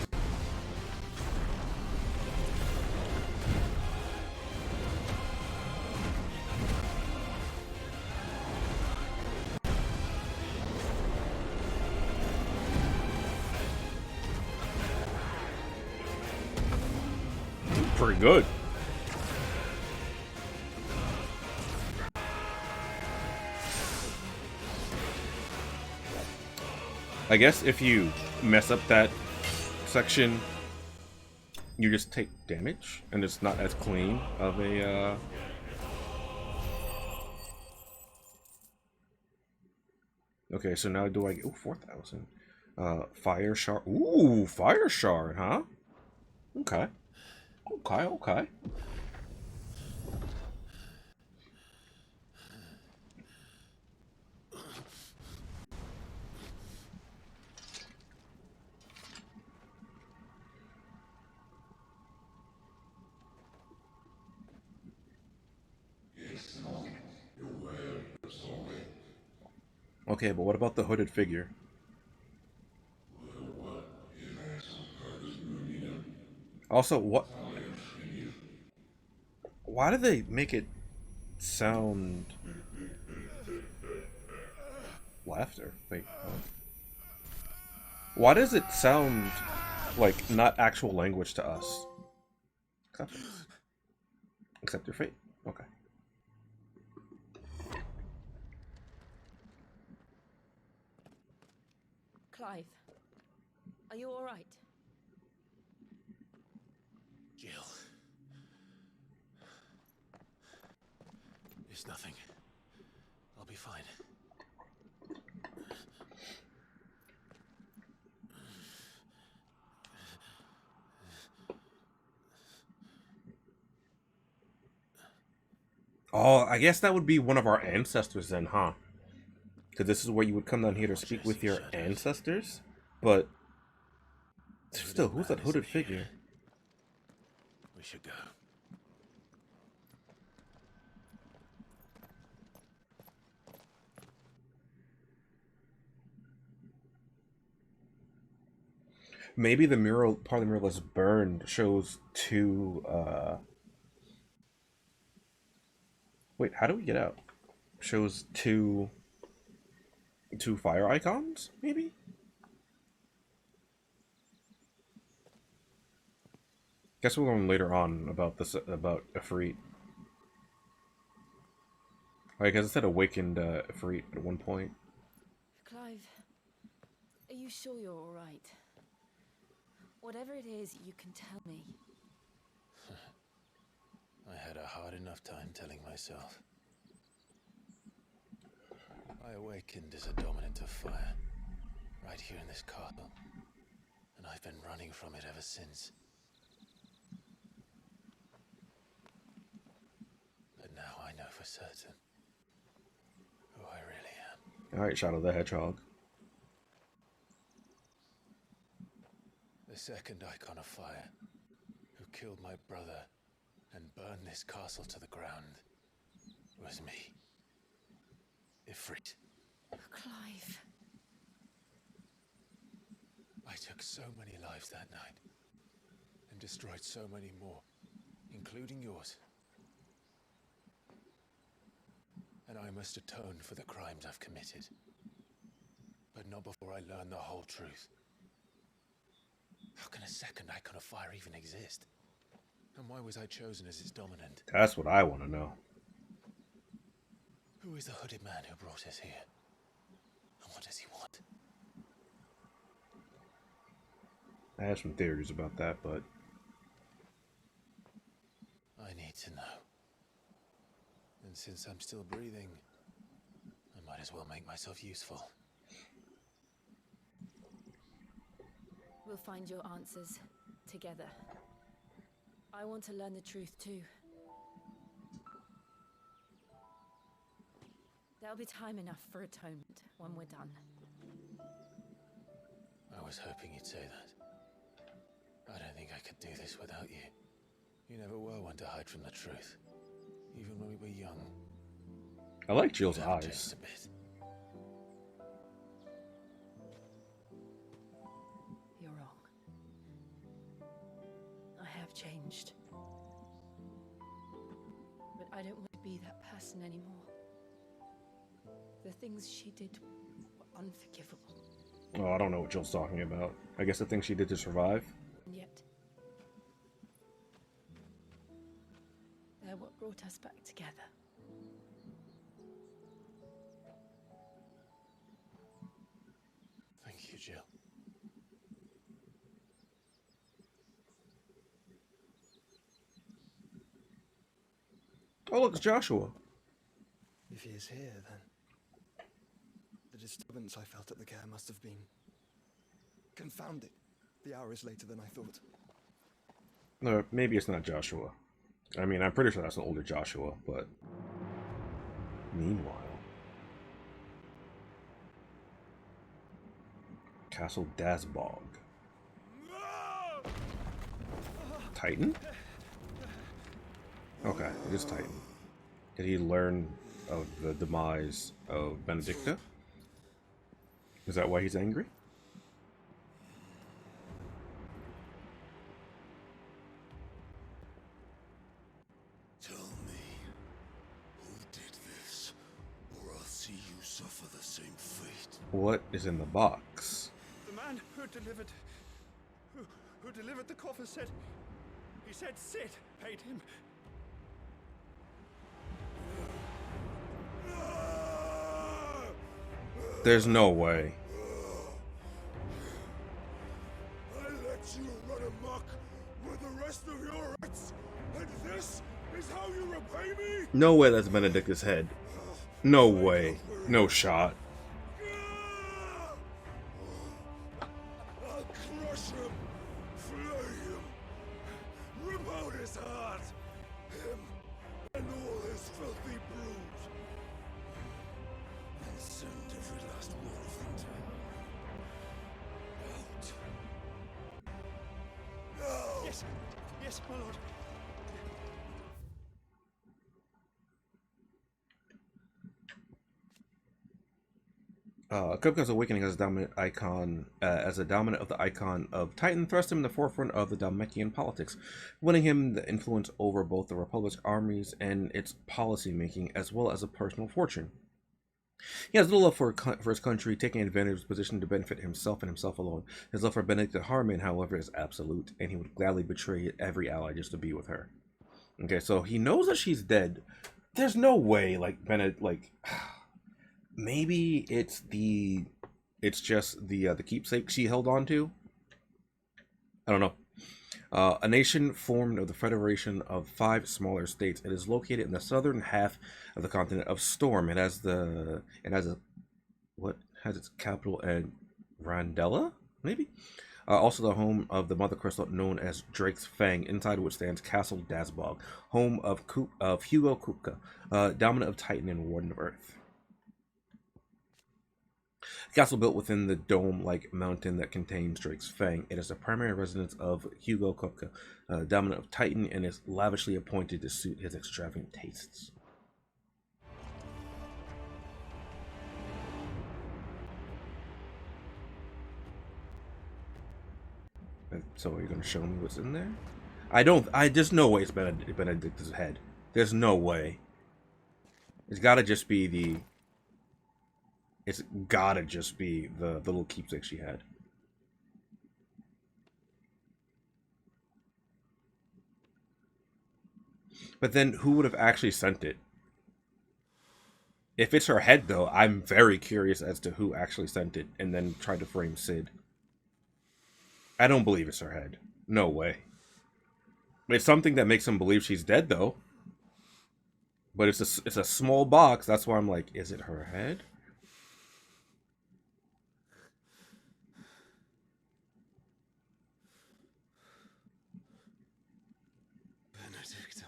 Pretty good. I guess if you mess up that section, you just take damage, and it's not as clean of a, Okay, so now do I get... Ooh, 4,000. Fire shard. Ooh, fire shard, huh? Okay. Okay, okay. Okay, but what about the hooded figure? Also, what... Why do they make it sound... Laughter? Wait, what? Why does it sound like not actual language to us? Accept your fate. Okay. Clive, are you all right? Jill. It's nothing. I'll be fine. Oh, I guess that would be one of our ancestors then, huh? Because this is where you would come down here to speak with your ancestors? But... Still, who's that hooded figure? We should go. Maybe the mural, part of the mural that's burned, shows two, Wait, how do we get out? Shows two fire icons, maybe? Guess we'll learn later on about this, about Ifrit. I guess it said awakened Ifrit at one point. Clive, are you sure you're all right? Whatever it is, you can tell me. I had a hard enough time telling myself. I awakened as a dominant of fire, right here in this castle, and I've been running from it ever since. But now I know for certain who I really am. Alright, Shadow the Hedgehog. The second icon of fire, who killed my brother and burned this castle to the ground, was me. Ifrit. Clive. I took so many lives that night, and destroyed so many more, including yours. And I must atone for the crimes I've committed. But not before I learn the whole truth. How can a second icon of fire even exist? And why was I chosen as its dominant? That's what I want to know. Who is the hooded man who brought us here? And what does he want? I have some theories about that, but... I need to know. And since I'm still breathing, I might as well make myself useful. We'll find your answers together. I want to learn the truth too. There'll be time enough for atonement when we're done. I was hoping you'd say that. I don't think I could do this without you. You never were one to hide from the truth, even when we were young. I like Jill's I've changed eyes. a bit. You're wrong. I have changed. But I don't want to be that person anymore. The things she did were unforgivable. Oh, I don't know what Jill's talking about. I guess the thing she did to survive. And yet, they're what brought us back together. Thank you, Jill. Oh, look, it's Joshua. If he is here, then the disturbance I felt at the care must have been confounding. The hour is later than I thought. No, maybe it's not Joshua. I mean, I'm pretty sure that's an older Joshua, but... Meanwhile... Castle Dazbog. Titan? Okay, it is Titan. Did he learn of the demise of Benedicta? Is that why he's angry? Tell me, who did this, or I'll see you suffer the same fate. What is in the box? The man who delivered the coffer said, he said Sid paid him. There's no way. I let you run amok with the rest of your rights, and this is how you repay me? No way that's Benedicta's head. No way. No shot. I'll crush him, flay him, rip out his heart, him and all his filthy brood, and send every last one of them to hell. Out. No! Yes, my lord. Kupka's awakening as a dominant icon, as a dominant of the icon of Titan, thrust him in the forefront of the Dhalmekian politics, winning him the influence over both the Republic's armies and its policy making, as well as a personal fortune. He has little love for his country, taking advantage of his position to benefit himself and himself alone. His love for Benedicta Harmon, however, is absolute, and he would gladly betray every ally just to be with her. Okay, so he knows that she's dead. There's no way, like, maybe it's just the keepsake she held on to. I don't know. A nation formed of the federation of 5 smaller states. It is located in the southern half of the continent of Storm. It has its capital at Randella, maybe. Also the home of the Mother Crystal known as Drake's Fang, inside which stands Castle Dazbog, home of Hugo Kupka, dominant of Titan and Warden of Earth. Castle built within the dome-like mountain that contains Drake's Fang. It is the primary residence of Hugo Kupka, dominant of Titan, and is lavishly appointed to suit his extravagant tastes. So are you going to show me what's in there? There's no way it's Benedicta's head. There's no way. It's gotta just be the little keepsake she had. But then who would have actually sent it? If it's her head, though, I'm very curious as to who actually sent it and then tried to frame Sid. I don't believe it's her head. No way. It's something that makes him believe she's dead, though. But it's a small box. That's why I'm like, is it her head? Benedicta.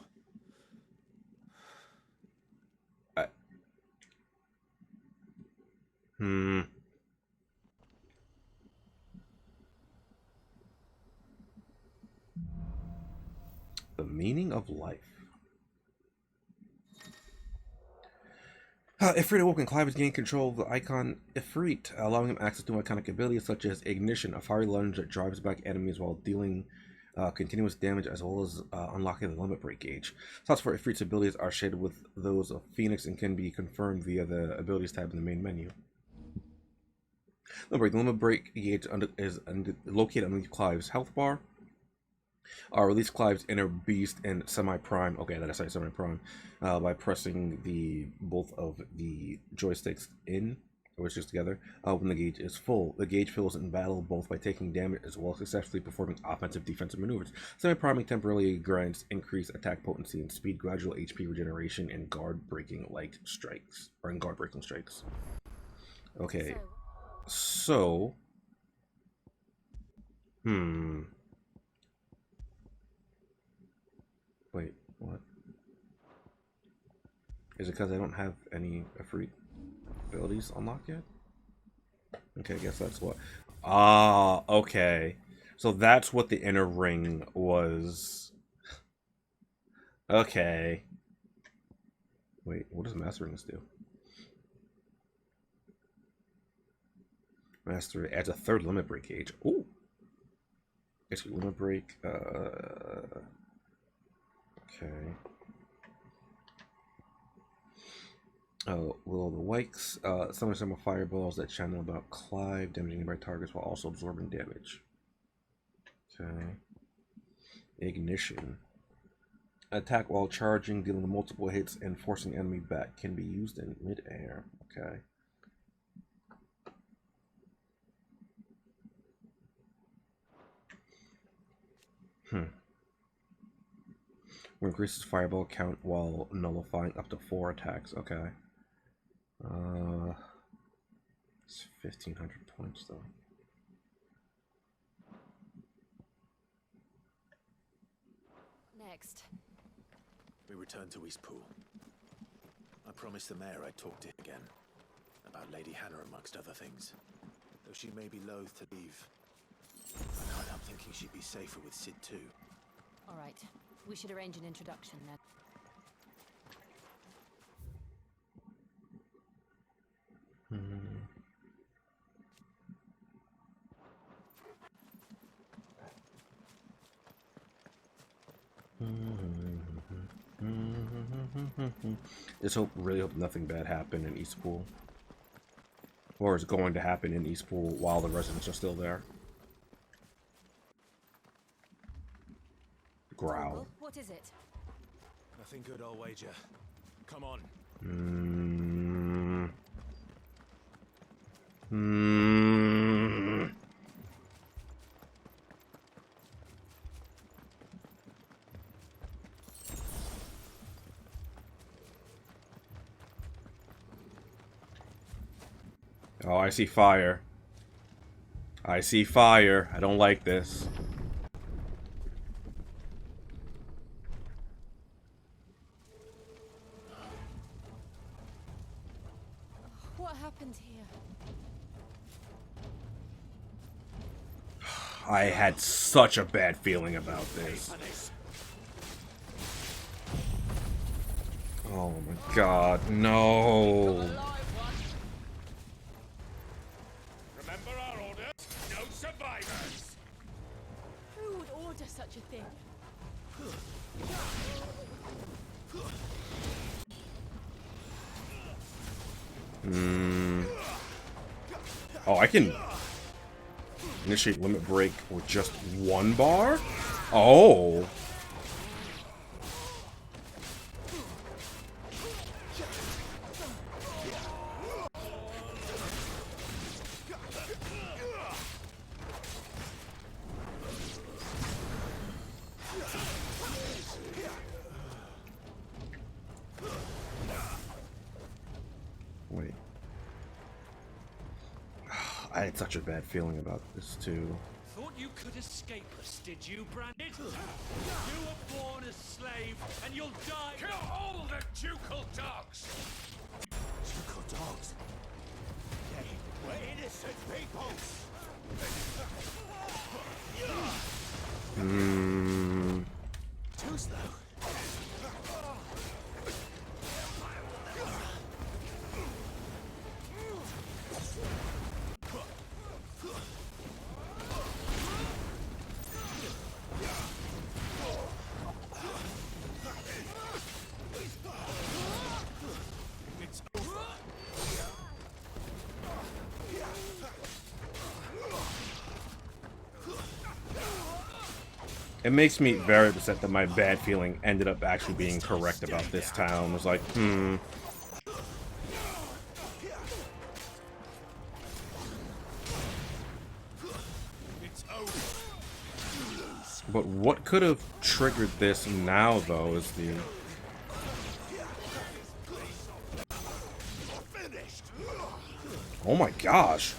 The meaning of life. Ifrit awoken, Clive has gained control of the icon Ifrit, allowing him access to iconic abilities such as Ignition, a fiery lunge that drives back enemies while dealing continuous damage, as well as unlocking the limit break gauge. Slots for Ifrit's abilities are shaded with those of Phoenix and can be confirmed via the abilities tab in the main menu. The limit break gauge is located underneath Clive's health bar. Release Clive's inner beast and semi-prime. Okay, that is semi-prime. By pressing both of the joysticks in, or just together, when the gauge is full. The gauge fills in battle both by taking damage as well as successfully performing offensive defensive maneuvers. Semi-priming temporarily grants increased attack potency and speed, gradual HP regeneration, and guard-breaking strikes. Okay, so wait, what? Is it because I don't have any Ifrit abilities unlocked yet? Okay, I guess that's what. Ah, okay. So that's what the inner ring was. Okay. Wait, what does Master Rings do? Master adds a third limit break gauge. Ooh. Actually, limit break. Okay. Will of the Wikes. Summon some fireballs that channel about Clive, damaging nearby targets while also absorbing damage. Okay. Ignition. Attack while charging, dealing multiple hits and forcing enemy back. Can be used in mid-air. Okay. Will increases fireball count while nullifying up to 4 attacks. Okay. It's 1,500 points though. Next. We return to Eastpool. I promised the mayor I'd talk to him again. About Lady Hannah amongst other things. Though she may be loath to leave. I can't help thinking she'd be safer with Sid too. All right. We should arrange an introduction then. Really hope nothing bad happened in Eastpool. Or is going to happen in Eastpool while the residents are still there. Growl. What is it? Nothing good, I'll wager. Come on. Oh, I see fire. I see fire. I don't like this. What happened here? I had such a bad feeling about this. Oh my god, no. Remember our order? No survivors! Who would order such a thing? Oh, I can initiate limit break with just 1 bar? Oh. Wait. I had such a bad feeling about this too. Thought you could escape us, did you, Brandon? You were born a slave, and you'll die. Kill all the ducal dogs! Ducal dogs? They were innocent people! Too slow. It makes me very upset that my bad feeling ended up actually being correct about this town. It was like, But what could have triggered this now, though, is the... Oh my gosh.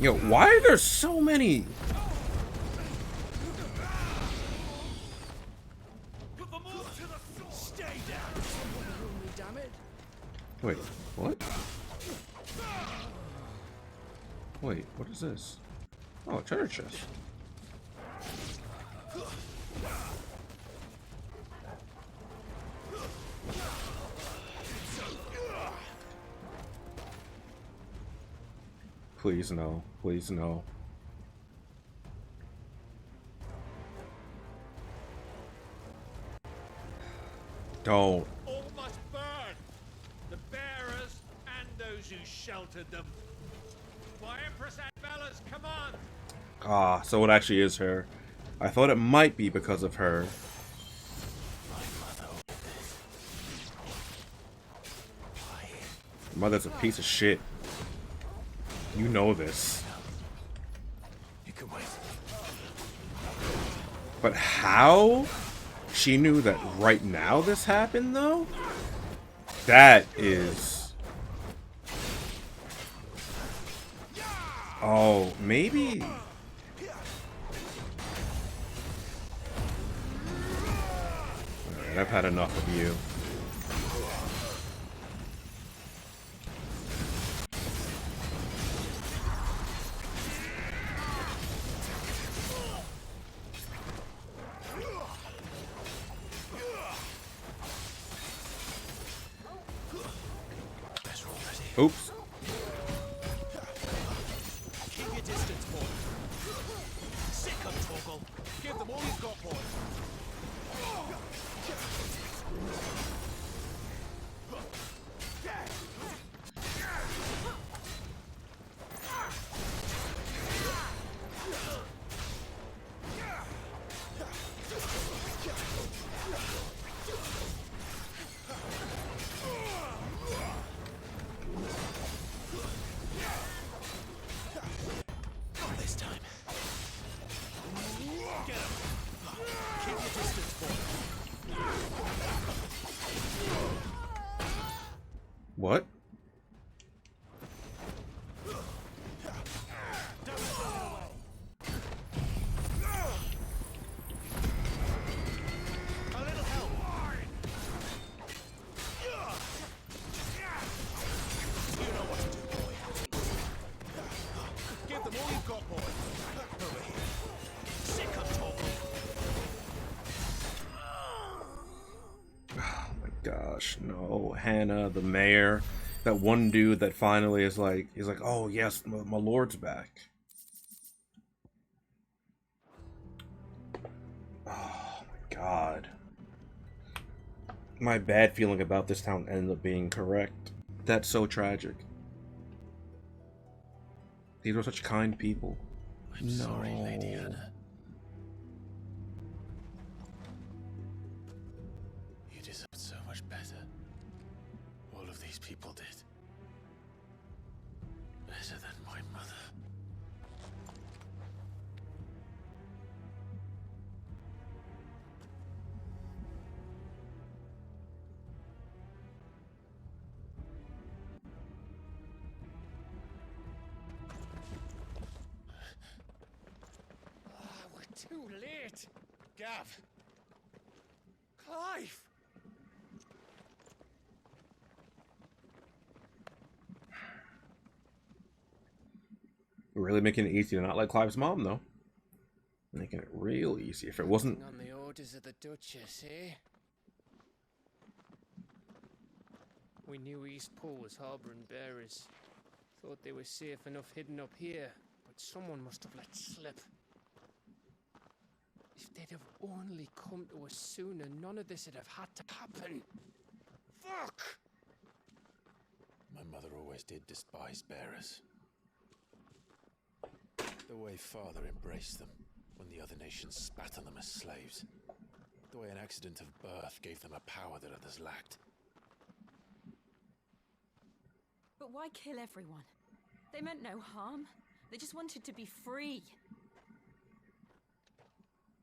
Yo, why are there so many... Wait, what? Wait, what is this? Oh, a treasure chest. Please no. Please no. Don't. All must burn. The bearers and those who sheltered them. By Empress Anbella's command. Ah, so it actually is her. I thought it might be because of her. Mother's a piece of shit. You know this. You can wait. But how she knew that right now this happened, though? That is... Oh, maybe... Alright, I've had enough of you. Oops. Keep your distance, boy. Sick of Toggle. Give them all you've got, boy. What? Gosh, no. Hannah, the mayor, that one dude that finally is like, he's like, oh yes, my lord's back. Oh my god. My bad feeling about this town ended up being correct. That's so tragic. These were such kind people. I'm sorry, Lady Hannah. You deserved so much better. All of these people did. Better than my mother. Too late! Gav! Clive! Really making it easy to not like Clive's mom, though. Making it real easy. If it wasn't... On the orders of the Duchess, eh? We knew East Pool was harbouring bearers. Thought they were safe enough hidden up here, but someone must have let slip. If they'd have only come to us sooner, none of this would have had to happen. Fuck! My mother always did despise bearers. The way Father embraced them. when the other nations spat on them as slaves. The way an accident of birth gave them a power that others lacked. But why kill everyone? They meant no harm. They just wanted to be free.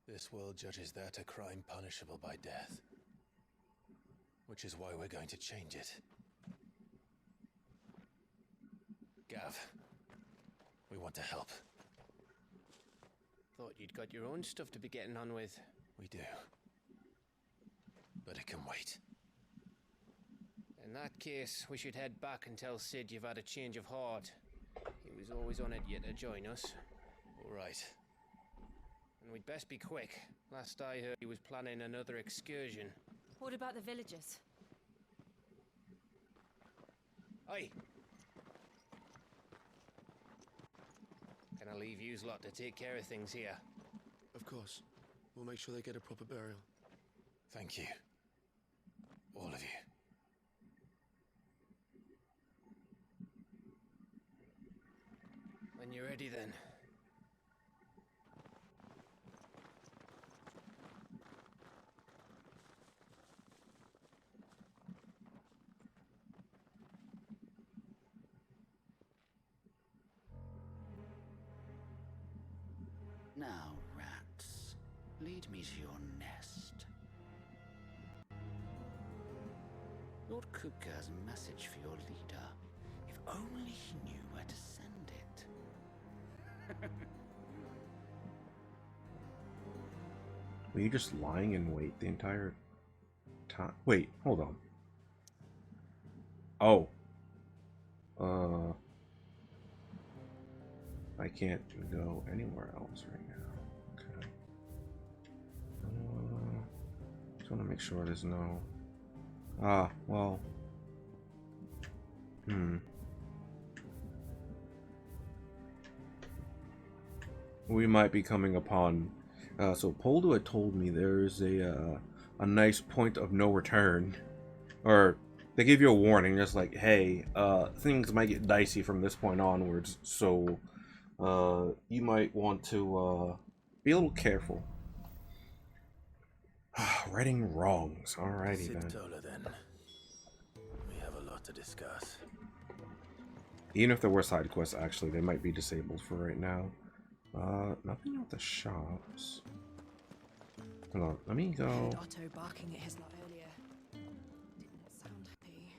This world judges that a crime punishable by death. Which is why we're going to change it. Gav, we want to help. Thought you'd got your own stuff to be getting on with. We do. But it can wait. In that case, we should head back and tell Sid you've had a change of heart. He was always on it yet to join us. All right. And we'd best be quick. Last I heard, he was planning another excursion. What about the villagers? Aye. Can I leave yous lot to take care of things here? Of course. We'll make sure they get a proper burial. Thank you. All of you. When you're ready then. Now, rats, lead me to your nest. Lord Kupka has a message for your leader. If only he knew where to send it. Were you just lying in wait the entire time? Wait, hold on. Oh. I can't go anywhere else right now. Okay. Just want to make sure there's no... well... We might be coming upon... so Poldo had told me there's a nice point of no return. Or... They give you a warning, just like, hey, things might get dicey from this point onwards, so you might want to be a little careful. Righting wrongs, alrighty then. Then. We have a lot to discuss. Even if there were side quests, actually, they might be disabled for right now. Nothing with the shops. Hold on, let me go. I heard Otto barking at his lot earlier. Didn't sound happy.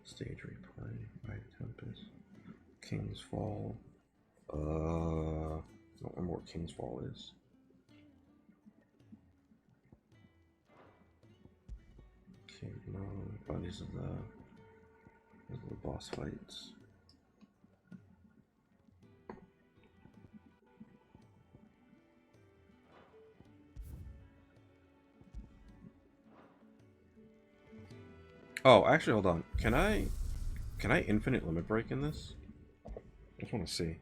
Stage replay by Tempest. King's Fall. I don't remember what King's Fall is. Okay, no, but these are the boss fights. Oh, actually, hold on. Can I infinite limit break in this? I just want to see.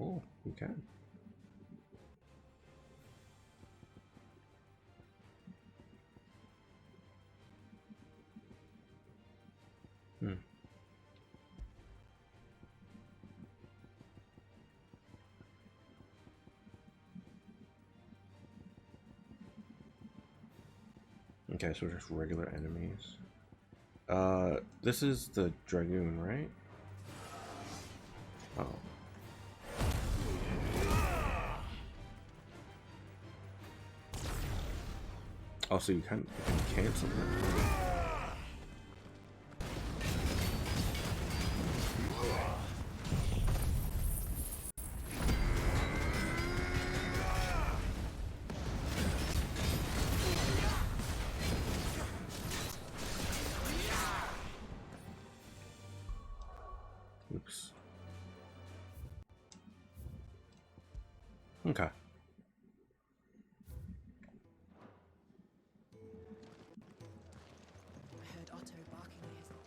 Oh, you can. Okay, so just regular enemies. This is the Dragoon, right? Oh. Oh, so you can cancel it. Oops. Okay. I heard Otto barking at his lot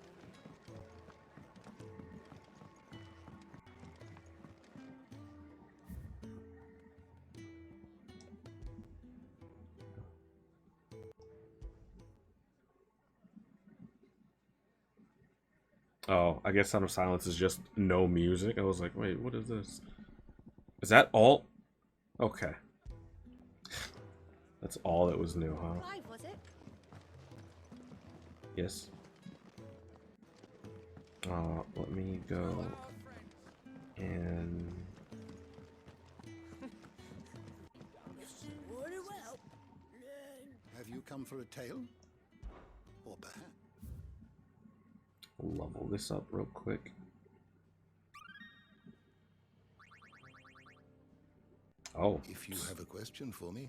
Oh, I guess Sound of Silence is just no music. I was like, wait, what is this? Is that all? Okay. That's all that was new, huh? Clive, was it? Yes. Let me go and... Have you come for a tale? Or perhaps? level this up real quick. Oh. If you have a question for me,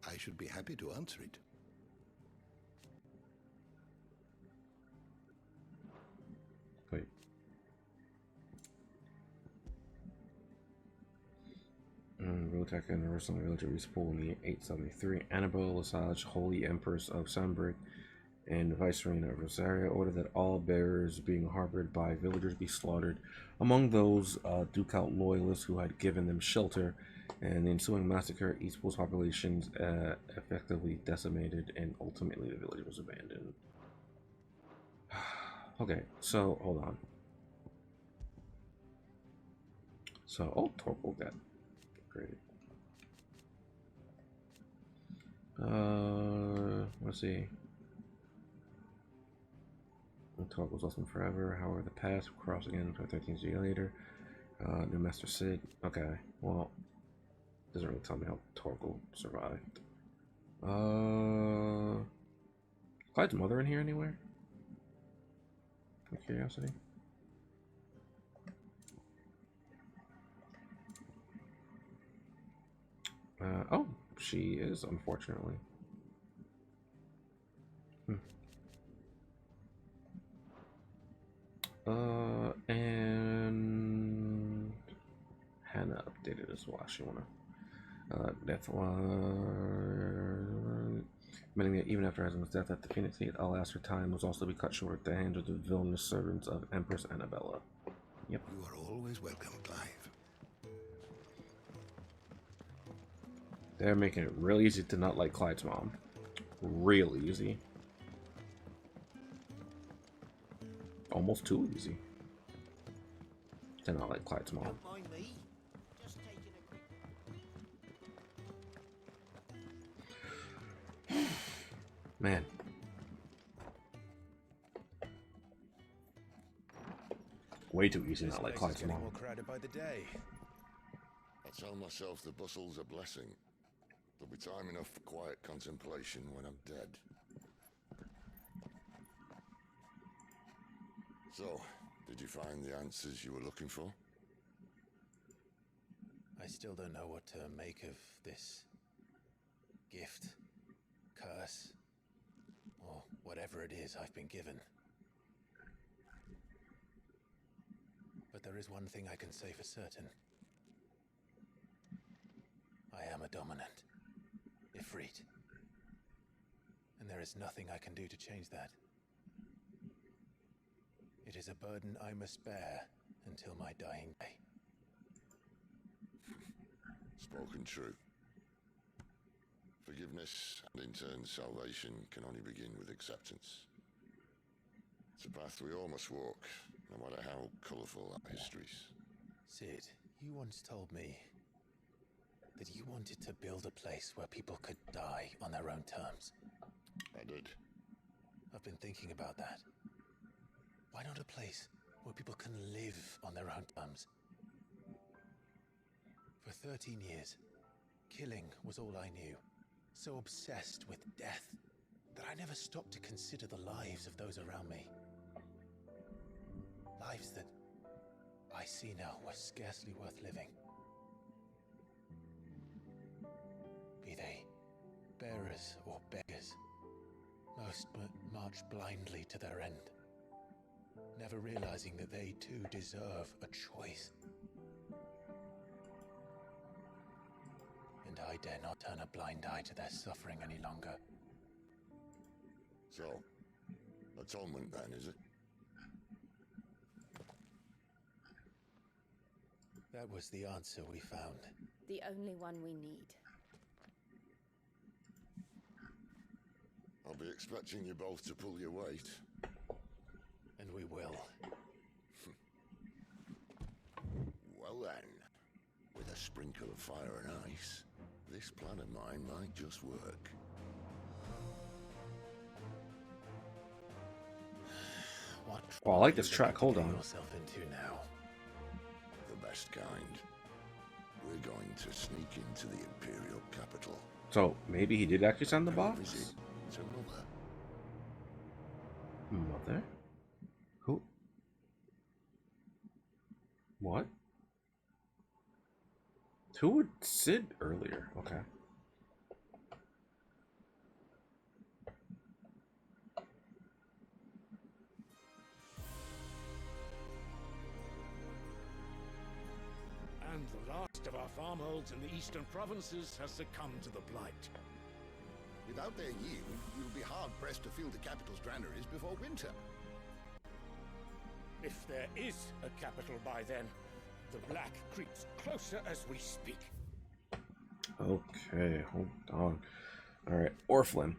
I should be happy to answer it. Wait. Rotec and Universal Military Pool in the 873. Annabelle Lesage, Holy Empress of Sunbreak, and Viceroy of Rosaria ordered that all bearers being harbored by villagers be slaughtered. Among those, Ducal loyalists who had given them shelter, and the ensuing massacre, East Pool's populations effectively decimated, and ultimately the village was abandoned. Okay, so hold on. So, oh, Torkel got upgraded. Let's see. Talk was lost in forever. However, the past will cross again for 13 years later. New Master Sid. Okay, well, doesn't really tell me how Torkel survived. Clyde's mother in here anywhere? For curiosity. Oh, she is, unfortunately. And Hannah updated as well. She wanna death one. Meaning that even after Aslan's death at the Phoenix Gate, alas, her time was also to be cut short at the hands of the villainous servants of Empress Annabella. Yep. You are always welcome, Clive. They're making it real easy to not like Clyde's mom. Real easy. Almost too easy to not like Clyde's mom. Don't mind me. Just taking a quick... Man. Way too easy not like Clyde's mom. More crowded by the day. I tell myself the bustle's a blessing. There'll be time enough for quiet contemplation when I'm dead. So, did you find the answers you were looking for? I still don't know what to make of this gift, curse, or whatever it is I've been given. But there is one thing I can say for certain. I am a dominant, Ifrit. And there is nothing I can do to change that. It is a burden I must bear until my dying day. Spoken true. Forgiveness and in turn salvation can only begin with acceptance. It's a path we all must walk, no matter how colourful our histories. Sid, you once told me that you wanted to build a place where people could die on their own terms. I did. I've been thinking about that. Why not a place where people can live on their own terms? For 13 years, killing was all I knew. So obsessed with death that I never stopped to consider the lives of those around me. Lives that I see now were scarcely worth living. Be they bearers or beggars, most march blindly to their end, never realizing that they too deserve a choice. And I dare not turn a blind eye to their suffering any longer. So, atonement then, is it? That was the answer we found. The only one we need. I'll be expecting you both to pull your weight. And we will. fire and ice, this plan of mine might just work. What Oh, I like this track. Hold on. yourself into now? The best kind. We're going to sneak into the Imperial capital. So maybe he did actually send the box? Visit to Mother. Mother? Who? What? Who would Sid earlier? Okay. And the last of our farmholds in the eastern provinces has succumbed to the blight. Without their yield, you'll be hard-pressed to fill the capital's granaries before winter. If there is a capital by then, the black creeps closer as we speak. Okay, hold on. Alright, Orphan.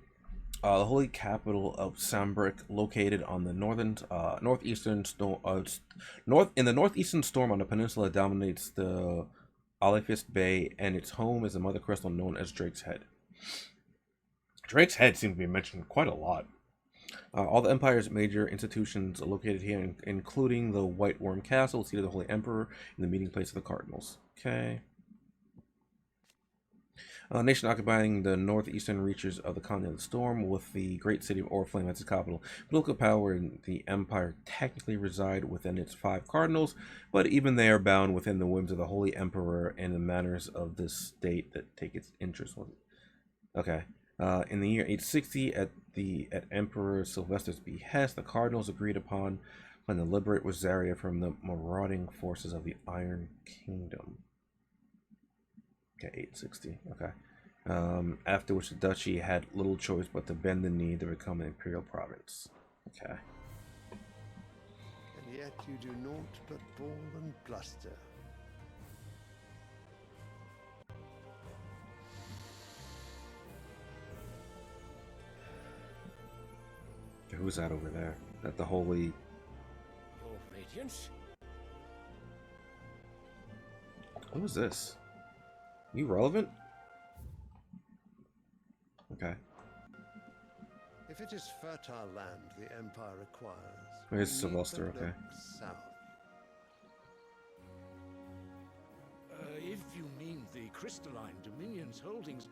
The holy capital of Sambrick, located on the northeastern storm on the peninsula, dominates the Alefist Bay, and its home is a mother crystal known as Drake's Head. Drake's Head seems to be mentioned quite a lot. All the Empire's major institutions are located here, including the White Worm Castle, seat of the Holy Emperor, and the meeting place of the Cardinals. Okay. Nation occupying the northeastern reaches of the continent of the Storm, with the great city of Oriflame as its capital. Political power in the Empire technically reside within its 5 cardinals, but even they are bound within the whims of the Holy Emperor and the manners of this state that take its interest with it. Okay. In the year 860, at Emperor Sylvester's behest, the cardinals agreed upon plan to liberate Rosaria from the marauding forces of the Iron Kingdom. Okay, 860. Okay. After which the duchy had little choice but to bend the knee to become an imperial province. Okay. And yet you do naught but bawl and bluster. Who's that over there? That the holy... Your Radiance? Who is this? You relevant? Okay. If it is fertile land the Empire acquires, Where's we need Sylvester? but Okay. look south. If you mean the crystalline Dominion's holdings,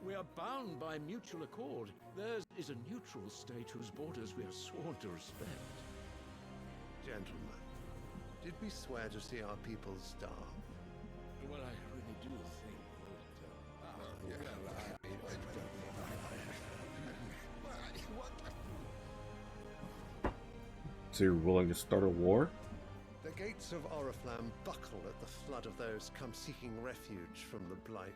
we are bound by mutual accord. Theirs is a neutral state whose borders we are sworn to respect. Gentlemen, did we swear to see our people starve? Well, I really do think that... So you're willing to start a war? The gates of Oriflamme buckle at the flood of those come seeking refuge from the blight.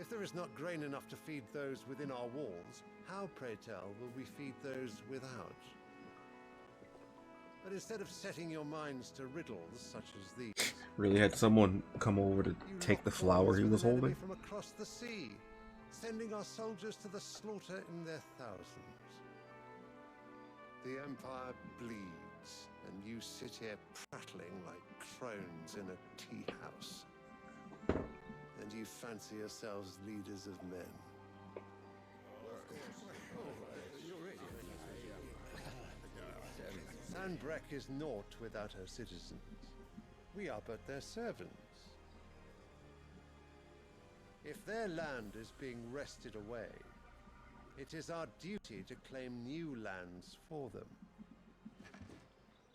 If there is not grain enough to feed those within our walls, how, pray tell, will we feed those without? But instead of setting your minds to riddles such as these... Really had someone come over to take the flower he was holding? From across the sea, sending our soldiers to the slaughter in their thousands. The Empire bleeds, and you sit here prattling like crones in a tea house. And you fancy yourselves leaders of men. Sanbreque is naught without her citizens. We are but their servants. If their land is being wrested away, it is our duty to claim new lands for them.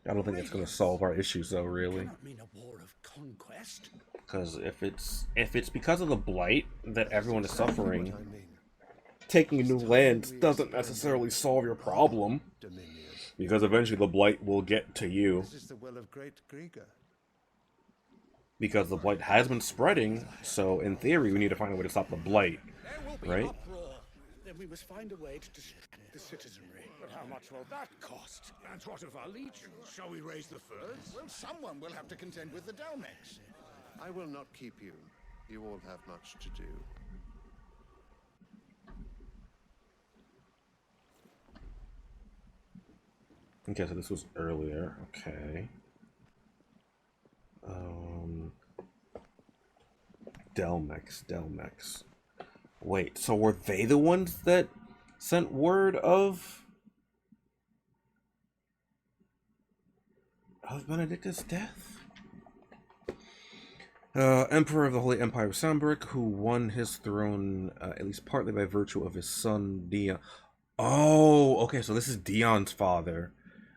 I don't think it's going to solve our issues, though, really. Cannot mean a war of conquest. Because if it's because of the blight that everyone is suffering, taking new lands doesn't necessarily solve your problem. Because eventually the blight will get to you. This is the will of great Grieger. Because the blight has been spreading, so in theory we need to find a way to stop the blight, right? Then we must find a way to distract the citizenry. But how much will that cost? And what of our legions? Shall we raise the furs? Well, someone will have to contend with the Dalmex. I will not keep you. You all have much to do. Okay, so this was earlier. Okay. Delmex. Wait, so were they the ones that sent word of Benedicta's death? Emperor of the Holy Empire of Sambric, who won his throne at least partly by virtue of his son Dion. Oh, okay, so this is Dion's father.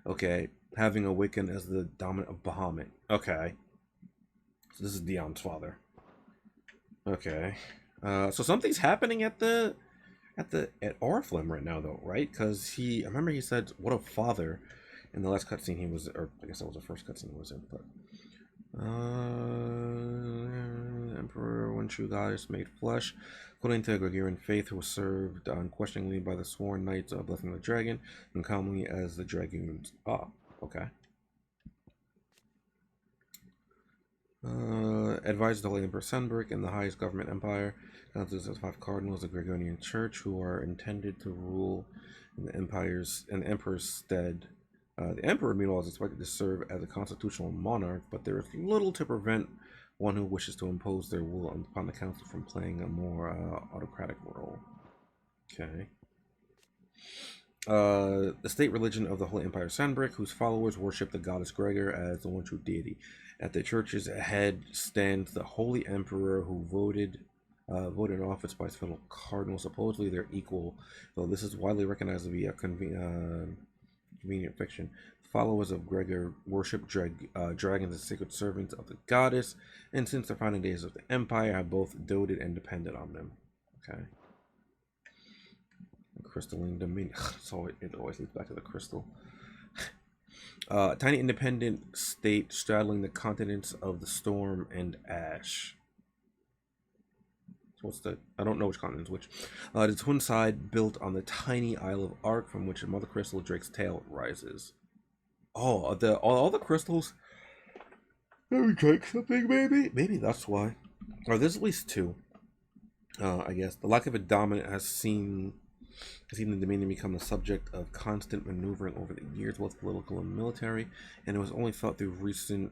Okay, having awakened as the dominant of Bahamut. Okay, so this is Dion's father. Okay, so something's happening at Oriflame right now, though, right? Because I remember he said, "What a father," in the last cutscene he was, or I guess that was the first cutscene he was in, but. Emperor, one true goddess made flesh, according to the Gregorian faith, who was served unquestioningly by the sworn knights of Blessing the Dragon, and commonly as the Dragoons. Ah, okay. Advised the Holy Emperor Senbric and the highest government empire, consists of 5 cardinals of the Gregorian Church, who are intended to rule in the emperor's stead. The emperor, meanwhile, is expected to serve as a constitutional monarch, but there is little to prevent one who wishes to impose their will upon the council from playing a more autocratic role. Okay. The state religion of the Holy Empire Sanbric, whose followers worship the goddess Gregor as the one true deity. At the church's head stands the Holy Emperor, who voted in office by his fellow cardinals. Supposedly they're equal, though this is widely recognized to be a convenient fiction. Followers of Gregor worship dragons as sacred servants of the goddess, and since the founding days of the empire have both doted and depended on them. Okay. Crystalline dominion. So it always leads back to the crystal. Tiny independent state straddling the continents of the storm and ash. So what's the? I don't know which continent's which. The twin side built on the tiny Isle of Ark, from which a mother crystal Drake's tail rises. Oh, all the crystals. Let me drink something, maybe. Maybe that's why. Or there's at least 2. I guess the lack of a dominant has seen the Dominion become the subject of constant maneuvering over the years, both political and military, and it was only felt through recent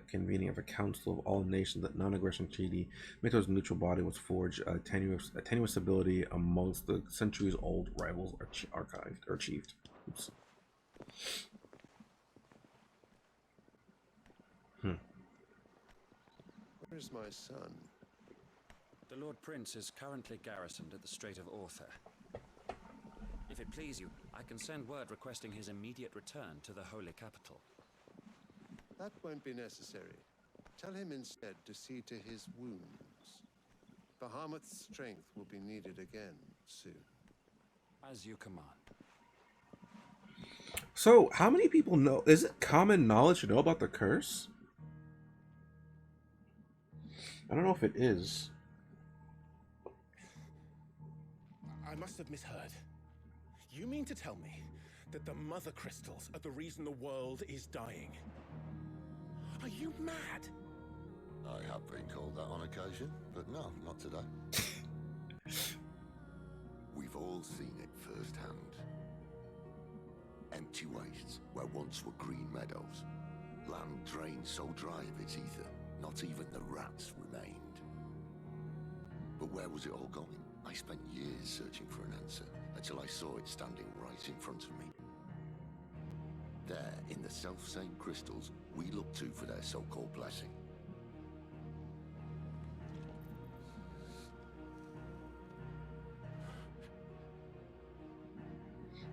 convening of a Council of All Nations that non-aggression treaty, Mythos' neutral body, was forged. A tenuous stability amongst the centuries-old rivals archived or achieved. Oops. Where is my son? The Lord Prince is currently garrisoned at the Strait of Author. If it please you, I can send word requesting his immediate return to the Holy Capital. That won't be necessary. Tell him instead to see to his wounds. Bahamut's strength will be needed again soon. As you command. So, how many people know? Is it common knowledge to know about the curse? I don't know if it is. I must have misheard. You mean to tell me that the mother crystals are the reason the world is dying? Are you mad? I have been called that on occasion, but no, not today. We've all seen it firsthand. Empty wastes where once were green meadows. Land drained so dry of its ether, not even the rats remained. But where was it all going? I spent years searching for an answer, until I saw it standing right in front of me. There, in the self-same crystals, we look to for their so-called blessing.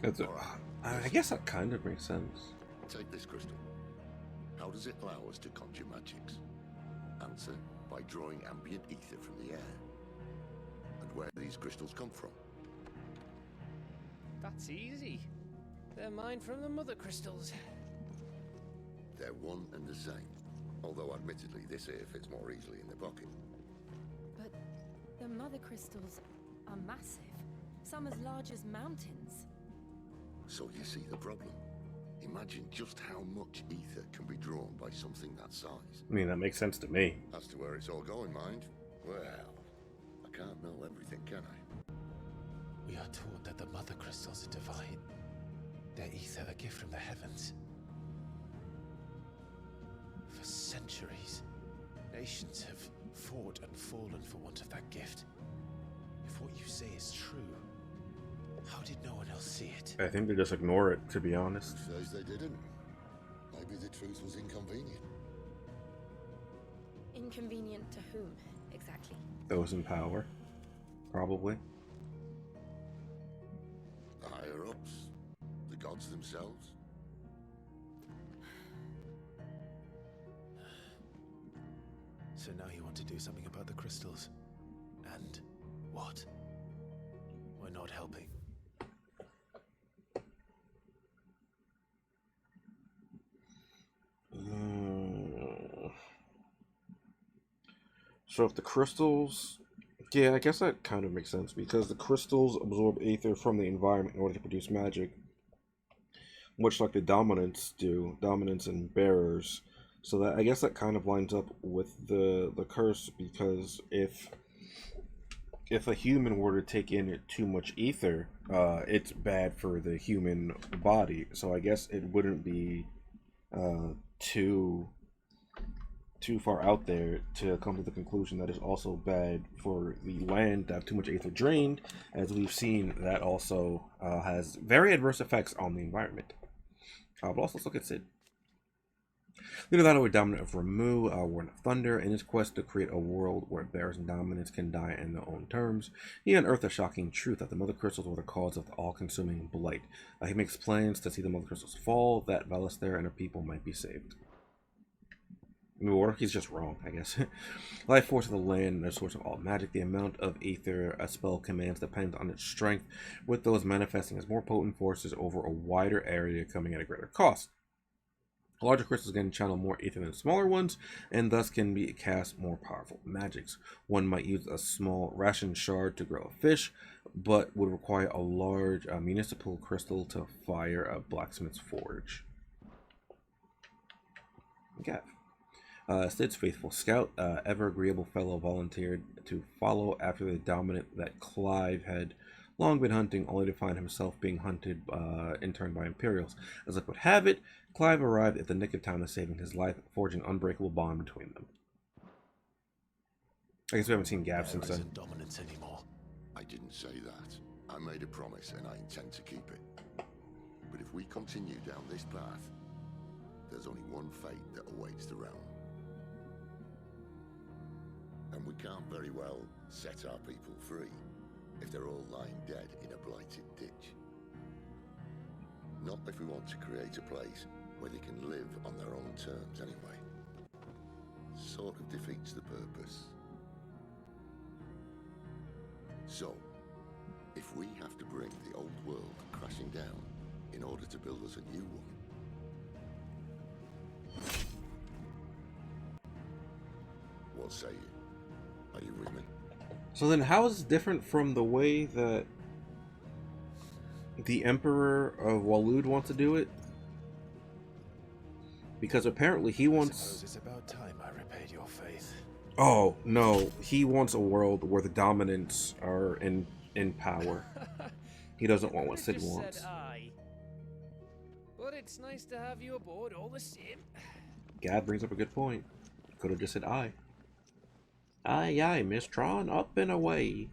I guess that kind of makes sense. Take this crystal. How does it allow us to conjure magics? Answer, by drawing ambient ether from the air. And where do these crystals come from? That's easy. They're mined from the mother crystals. They're one and the same. Although admittedly this here fits more easily in the pocket. But the mother crystals are massive. Some as large as mountains. So you see the problem. Imagine just how much ether can be drawn by something that size. I mean, that makes sense to me. As to where it's all going, mind? Well, I can't know everything, can I? We are taught that the mother crystals are divine. Their ether a gift from the heavens. For centuries, nations have fought and fallen for want of that gift. If what you say is true, how did no one else see it? I think they just ignore it, to be honest. Says they didn't. Maybe the truth was inconvenient. Inconvenient to whom, exactly? Those in power, probably. The higher-ups, the gods themselves. So now you want to do something about the crystals. And what? We're not helping. So if the crystals... Yeah, I guess that kind of makes sense, because the crystals absorb aether from the environment in order to produce magic. Much like the dominants do, dominants and bearers. So that, I guess that kind of lines up with the curse, because if a human were to take in too much ether, it's bad for the human body. So I guess it wouldn't be too far out there to come to the conclusion that it's also bad for the land to have too much ether drained, as we've seen that also has very adverse effects on the environment. But also, let's look at Sid. Leader that dominant of Ramu, Warden of Thunder, in his quest to create a world where bears and dominants can die in their own terms, he unearthed a shocking truth that the Mother Crystals were the cause of the all-consuming blight. He makes plans to see the Mother Crystals fall, that Valistair and her people might be saved. Or he's just wrong, I guess. Life force of the land, the source of all magic. The amount of ether a spell commands depends on its strength, with those manifesting as more potent forces over a wider area coming at a greater cost. Larger crystals can channel more ether than smaller ones, and thus can be cast more powerful magics. One might use a small ration shard to grow a fish, but would require a large municipal crystal to fire a blacksmith's forge. Okay. Sid's faithful scout, ever agreeable fellow, volunteered to follow after the dominant that Clive had long been hunting, only to find himself being hunted in turn by Imperials. As luck would have it, Clive arrived at the nick of time to saving his life, forging an unbreakable bond between them. I guess we haven't seen Gav since then. Dominance anymore. I didn't say that. I made a promise and I intend to keep it. But if we continue down this path, there's only one fate that awaits the realm. And we can't very well set our people free if they're all lying dead in a blighted ditch. Not if we want to create a place where they can live on their own terms anyway. Sort of defeats the purpose. So, if we have to bring the old world crashing down in order to build us a new one, what say you? Are you with me? So then how is it different from the way that the Emperor of Waloed wants to do it? Because apparently he wants... It's about time I repaid your faith. Oh, no. He wants a world where the dominants are in power. He doesn't want what Sid wants. But it's nice to have you aboard all the same. Gad brings up a good point. Could have just said aye. Aye, aye, Miss Tron, up and away.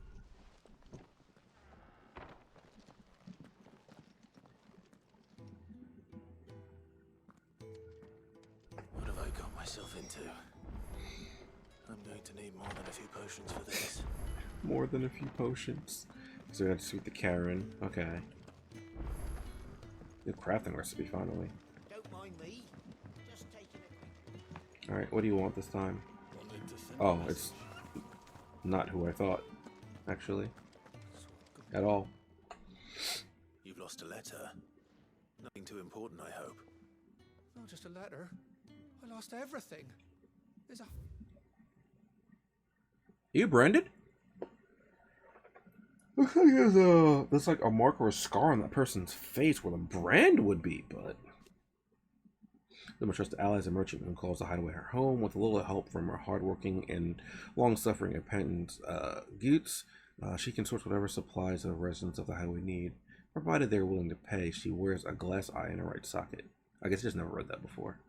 What have I got myself into? I'm going to need more than a few potions for this. More than a few potions. So we have to suit the Karen. Okay. New crafting recipe, finally. Don't mind me. Just taking it. Alright, what do you want this time? Oh, it's not who I thought, actually. At all. You've lost a letter. Nothing too important, I hope. Not just a letter. I lost everything. There's a... You branded? Looks like there's like a mark or a scar on that person's face where the brand would be, but... The trusted allies and merchant who calls the hideaway her home with a little help from her hardworking and long-suffering appendant Goots. She can source whatever supplies the residents of the hideaway need, provided they're willing to pay. She wears a glass eye in her right socket. I guess I just never read that before.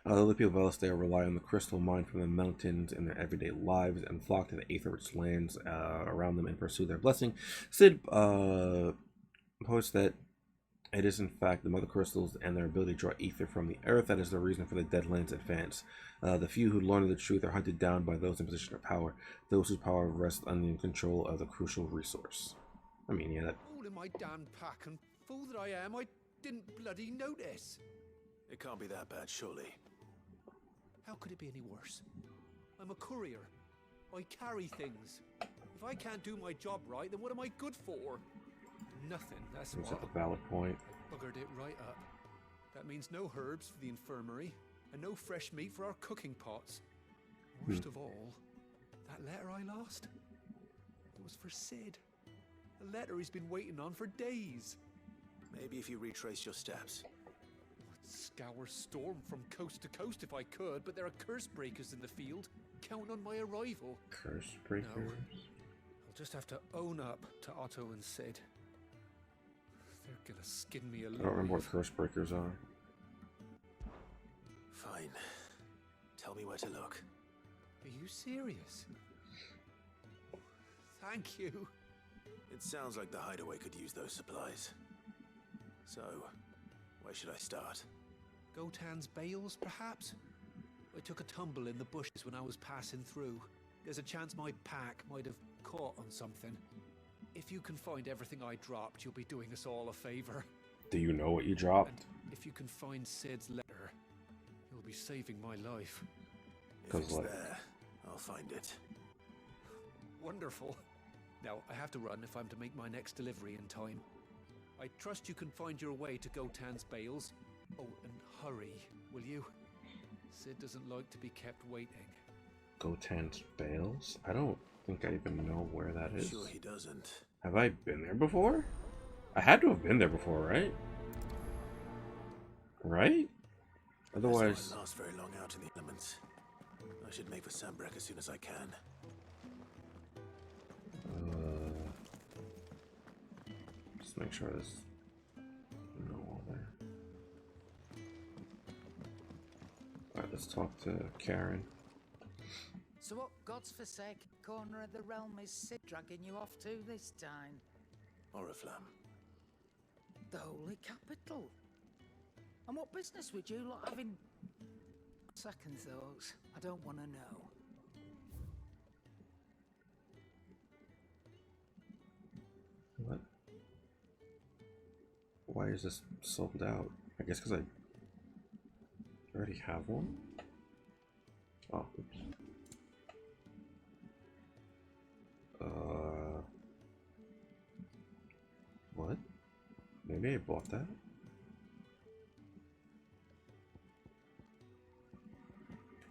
The people of Elistare rely on the crystal mined from the mountains in their everyday lives and flock to the aether-rich lands around them and pursue their blessing. Sid posts that it is in fact the mother crystals and their ability to draw ether from the earth that is the reason for the Deadlands advance. The few who learn the truth are hunted down by those in position of power, those whose power rests under the control of the crucial resource. I mean, yeah, that... All in my damn pack, and fool that I am, I didn't bloody notice. It can't be that bad, surely. How could it be any worse? I'm a courier. I carry things. If I can't do my job right, then what am I good for? Nothing, that's Is what. that a valid point? I buggered it right up. That means no herbs for the infirmary, and no fresh meat for our cooking pots. Worst of all, that letter I lost, it was for Sid. A letter he's been waiting on for days. Maybe if you retrace your steps. I'd scour Storm from coast to coast if I could, but there are curse breakers in the field, counting on my arrival. Curse breakers? No, I'll just have to own up to Otto and Sid. They're gonna skin me alive. I don't remember what curse breakers are. Fine. Tell me where to look. Are you serious? Thank you. It sounds like the hideaway could use those supplies. So, where should I start? Gotan's bales, perhaps? I took a tumble in the bushes when I was passing through. There's a chance my pack might have caught on something. If you can find everything I dropped, you'll be doing us all a favor. Do you know what you dropped? And if you can find Sid's letter, you'll be saving my life. If it's there, I'll find it. Wonderful. Now, I have to run if I'm to make my next delivery in time. I trust you can find your way to Gotan's bales. Oh, and hurry, will you? Sid doesn't like to be kept waiting. Gotan's bales? I don't think I even know where that is. Sure he doesn't. Have I been there before? I had to have been there before, right? Right? Otherwise... I won't last very long out in the elements. I should make for Sambrek as soon as I can. Just make sure there's no wall there. Alright, let's talk to Karen. So what God's forsaken corner of the realm is Sid dragging you off to this time? Oriflamme. The holy capital. And what business would you lot have in... Second thoughts, I don't want to know. What? Why is this sold out? I guess because I already have one? Oh, oops. What? Maybe I bought that?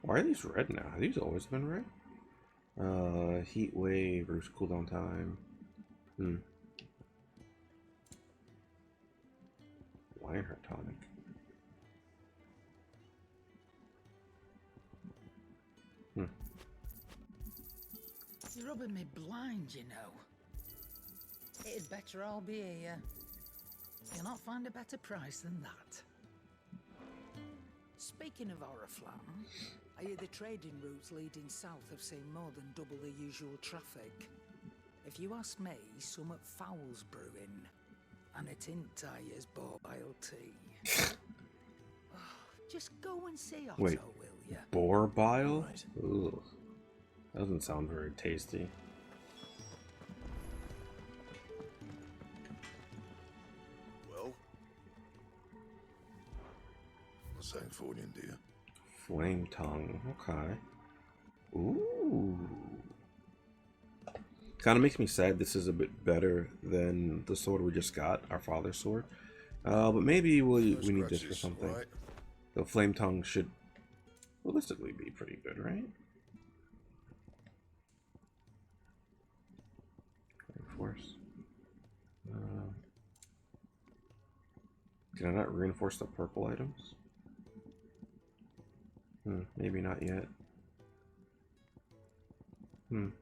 Why are these red now? Have these always been red? Heat wave, reduce cooldown time. Lionheart tonic. You're rubbing me blind, you know. It'd better all be here. You'll not find a better price than that. Speaking of Oriflamme, I hear the trading routes leading south have seen more than double the usual traffic. If you ask me, some at foul's brewing, and it ain't as borbile tea. Just go and see Otto, Wait, will ya? boar bile? Right. Ugh. Doesn't sound very tasty. Well, what's that for you, dear? Flame tongue. Okay. Ooh. Kind of makes me sad this is a bit better than the sword we just got, our father's sword. But maybe we need this for something. Right. The flame tongue should realistically be pretty good, right? Reinforce. Can I not reinforce the purple items? Maybe not yet. Anything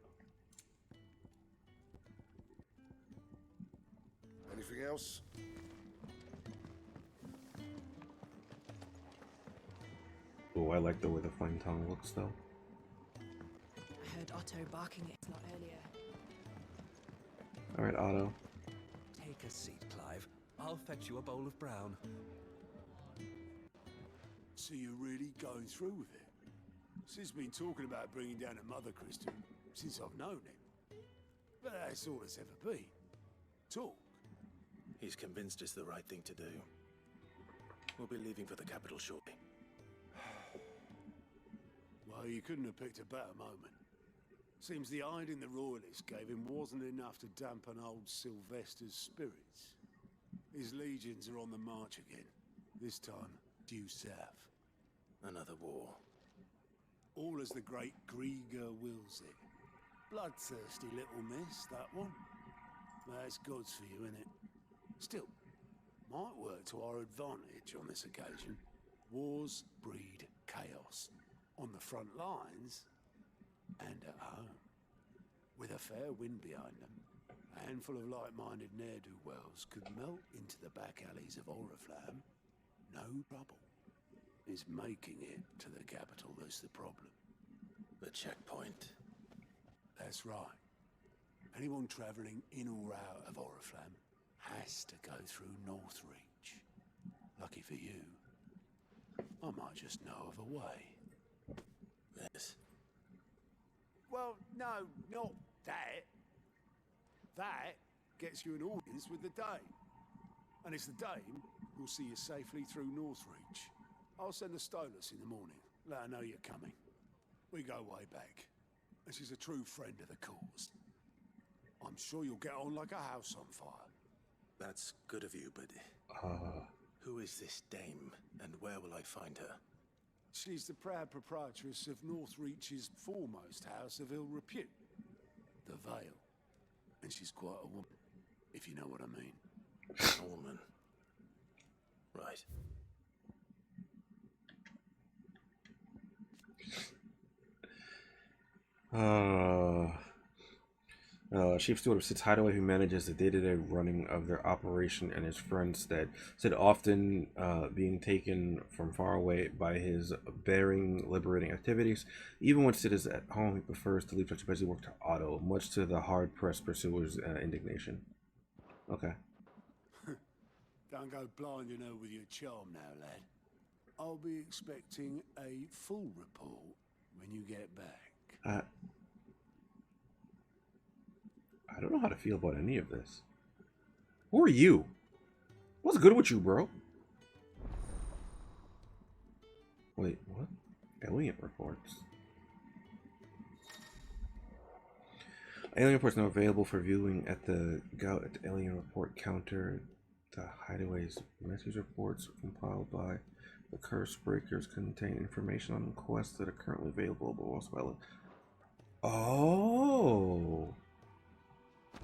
else? Oh, I like the way the flame tongue looks though. I heard Otto barking at us not earlier. Alright, Otto. Take a seat, Clive. I'll fetch you a bowl of brown. So you're really going through with it? Sid's been talking about bringing down a mother crystal since I've known him. But that's all it's ever been. Talk. He's convinced it's the right thing to do. We'll be leaving for the capital shortly. Well, you couldn't have picked a better moment. Seems the hiding the royalists gave him wasn't enough to dampen old Sylvester's spirits. His legions are on the march again. This time, due south. Another war. All as the great Grieger wills it. Bloodthirsty little miss, that one. That's God's for you, innit? Still, might work to our advantage on this occasion. Wars breed chaos. On the front lines, and at home. With a fair wind behind them, a handful of like-minded ne'er-do-wells could melt into the back alleys of Oriflamme. No trouble. It's making it to the capital that's the problem. The checkpoint. That's right. Anyone travelling in or out of Oriflamme has to go through Northreach. Lucky for you, I might just know of a way. Yes. Well, no, not that. That gets you an audience with the Dame. And it's the Dame who'll see you safely through Northreach. I'll send the Stolas in the morning. Let her know you're coming. We go way back. And she's a true friend of the cause. I'm sure you'll get on like a house on fire. That's good of you, but... who is this dame, and where will I find her? She's the proud proprietress of Northreach's foremost house of ill repute, the Vale. And she's quite a woman, if you know what I mean. A woman. Right. Chief Steward of Sid's Hideaway, who manages the day-to-day running of their operation, and his friends that Sid often being taken from far away by his bearing, liberating activities. Even when Sid is at home, he prefers to leave such busy work to Otto, much to the hard-pressed pursuer's indignation. Okay. Don't go blinding her with your charm now, lad. I'll be expecting a full report when you get back. I don't know how to feel about any of this. Who are you? What's good with you, bro? Wait, what? Alien reports. Alien reports now available for viewing at the Alien report counter. The Hideaway's message reports compiled by the Curse Breakers contain information on quests that are currently available, but also valid. Oh.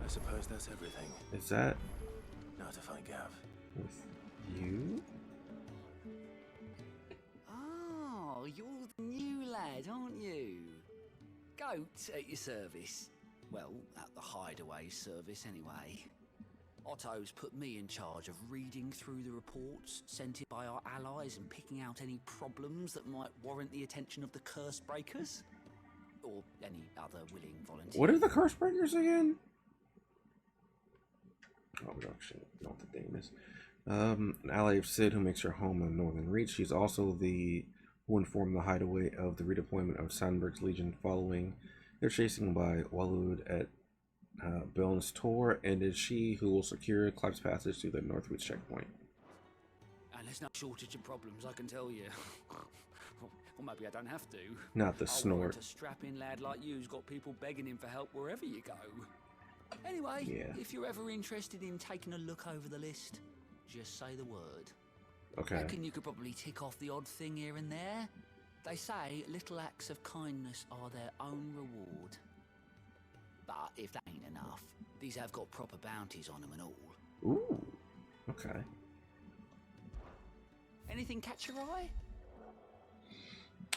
I suppose that's everything. Is that Now to find Gav. with you? Oh, you're the new lad, aren't you? Goat at your service. Well, at the Hideaway service anyway. Otto's put me in charge of reading through the reports sent in by our allies and picking out any problems that might warrant the attention of the Curse Breakers. Or any other willing volunteers. What are the Curse Breakers again? Oh, we don't actually know what the name is. An ally of Sid who makes her home in Northern Reach. She's also the who informed the Hideaway of the redeployment of Sandberg's Legion following their chasing by Walud at Bill's Tor, and is she who will secure Clive's passage to the Northwich checkpoint. And there's no shortage of problems, I can tell you. Or maybe I don't have to. Not the snort. A strapping lad like you's got people begging him for help wherever you go. Anyway, Yeah. if you're ever interested in taking a look over the list, just say the word. Okay. Reckon you could probably tick off the odd thing here and there. They say little acts of kindness are their own reward. But if that ain't enough, these have got proper bounties on them and all. Ooh. Okay. Anything catch your eye?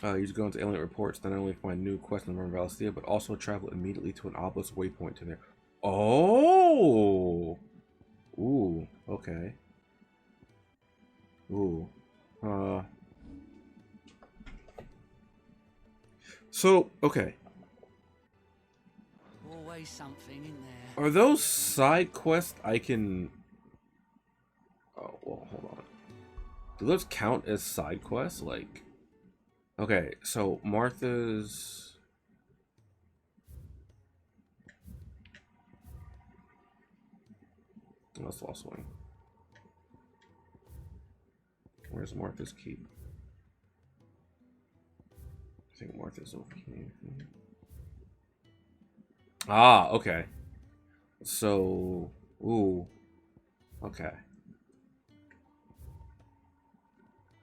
You go into Alien reports, not only find new quests in Valestia, but also travel immediately to an obelisk waypoint to there. Oh! Ooh, okay. Ooh. So, okay. Always something in there. Are those side quests I can... Oh, well, hold on. Do those count as side quests? Like... Okay, so Martha's... That's Lost Wing. Where's Martha's Keep? I think Martha's over here. Ah, okay. So, ooh, okay.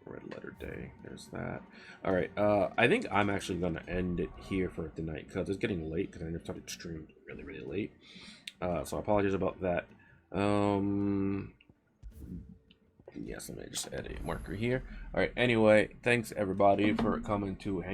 Red Letter Day. There's that. All right. I think I'm actually gonna end it here for tonight because it's getting late. Because I never started streaming really late. So I apologize about that. Yes, let me just add a marker here. All right. Anyway, thanks everybody for coming to hang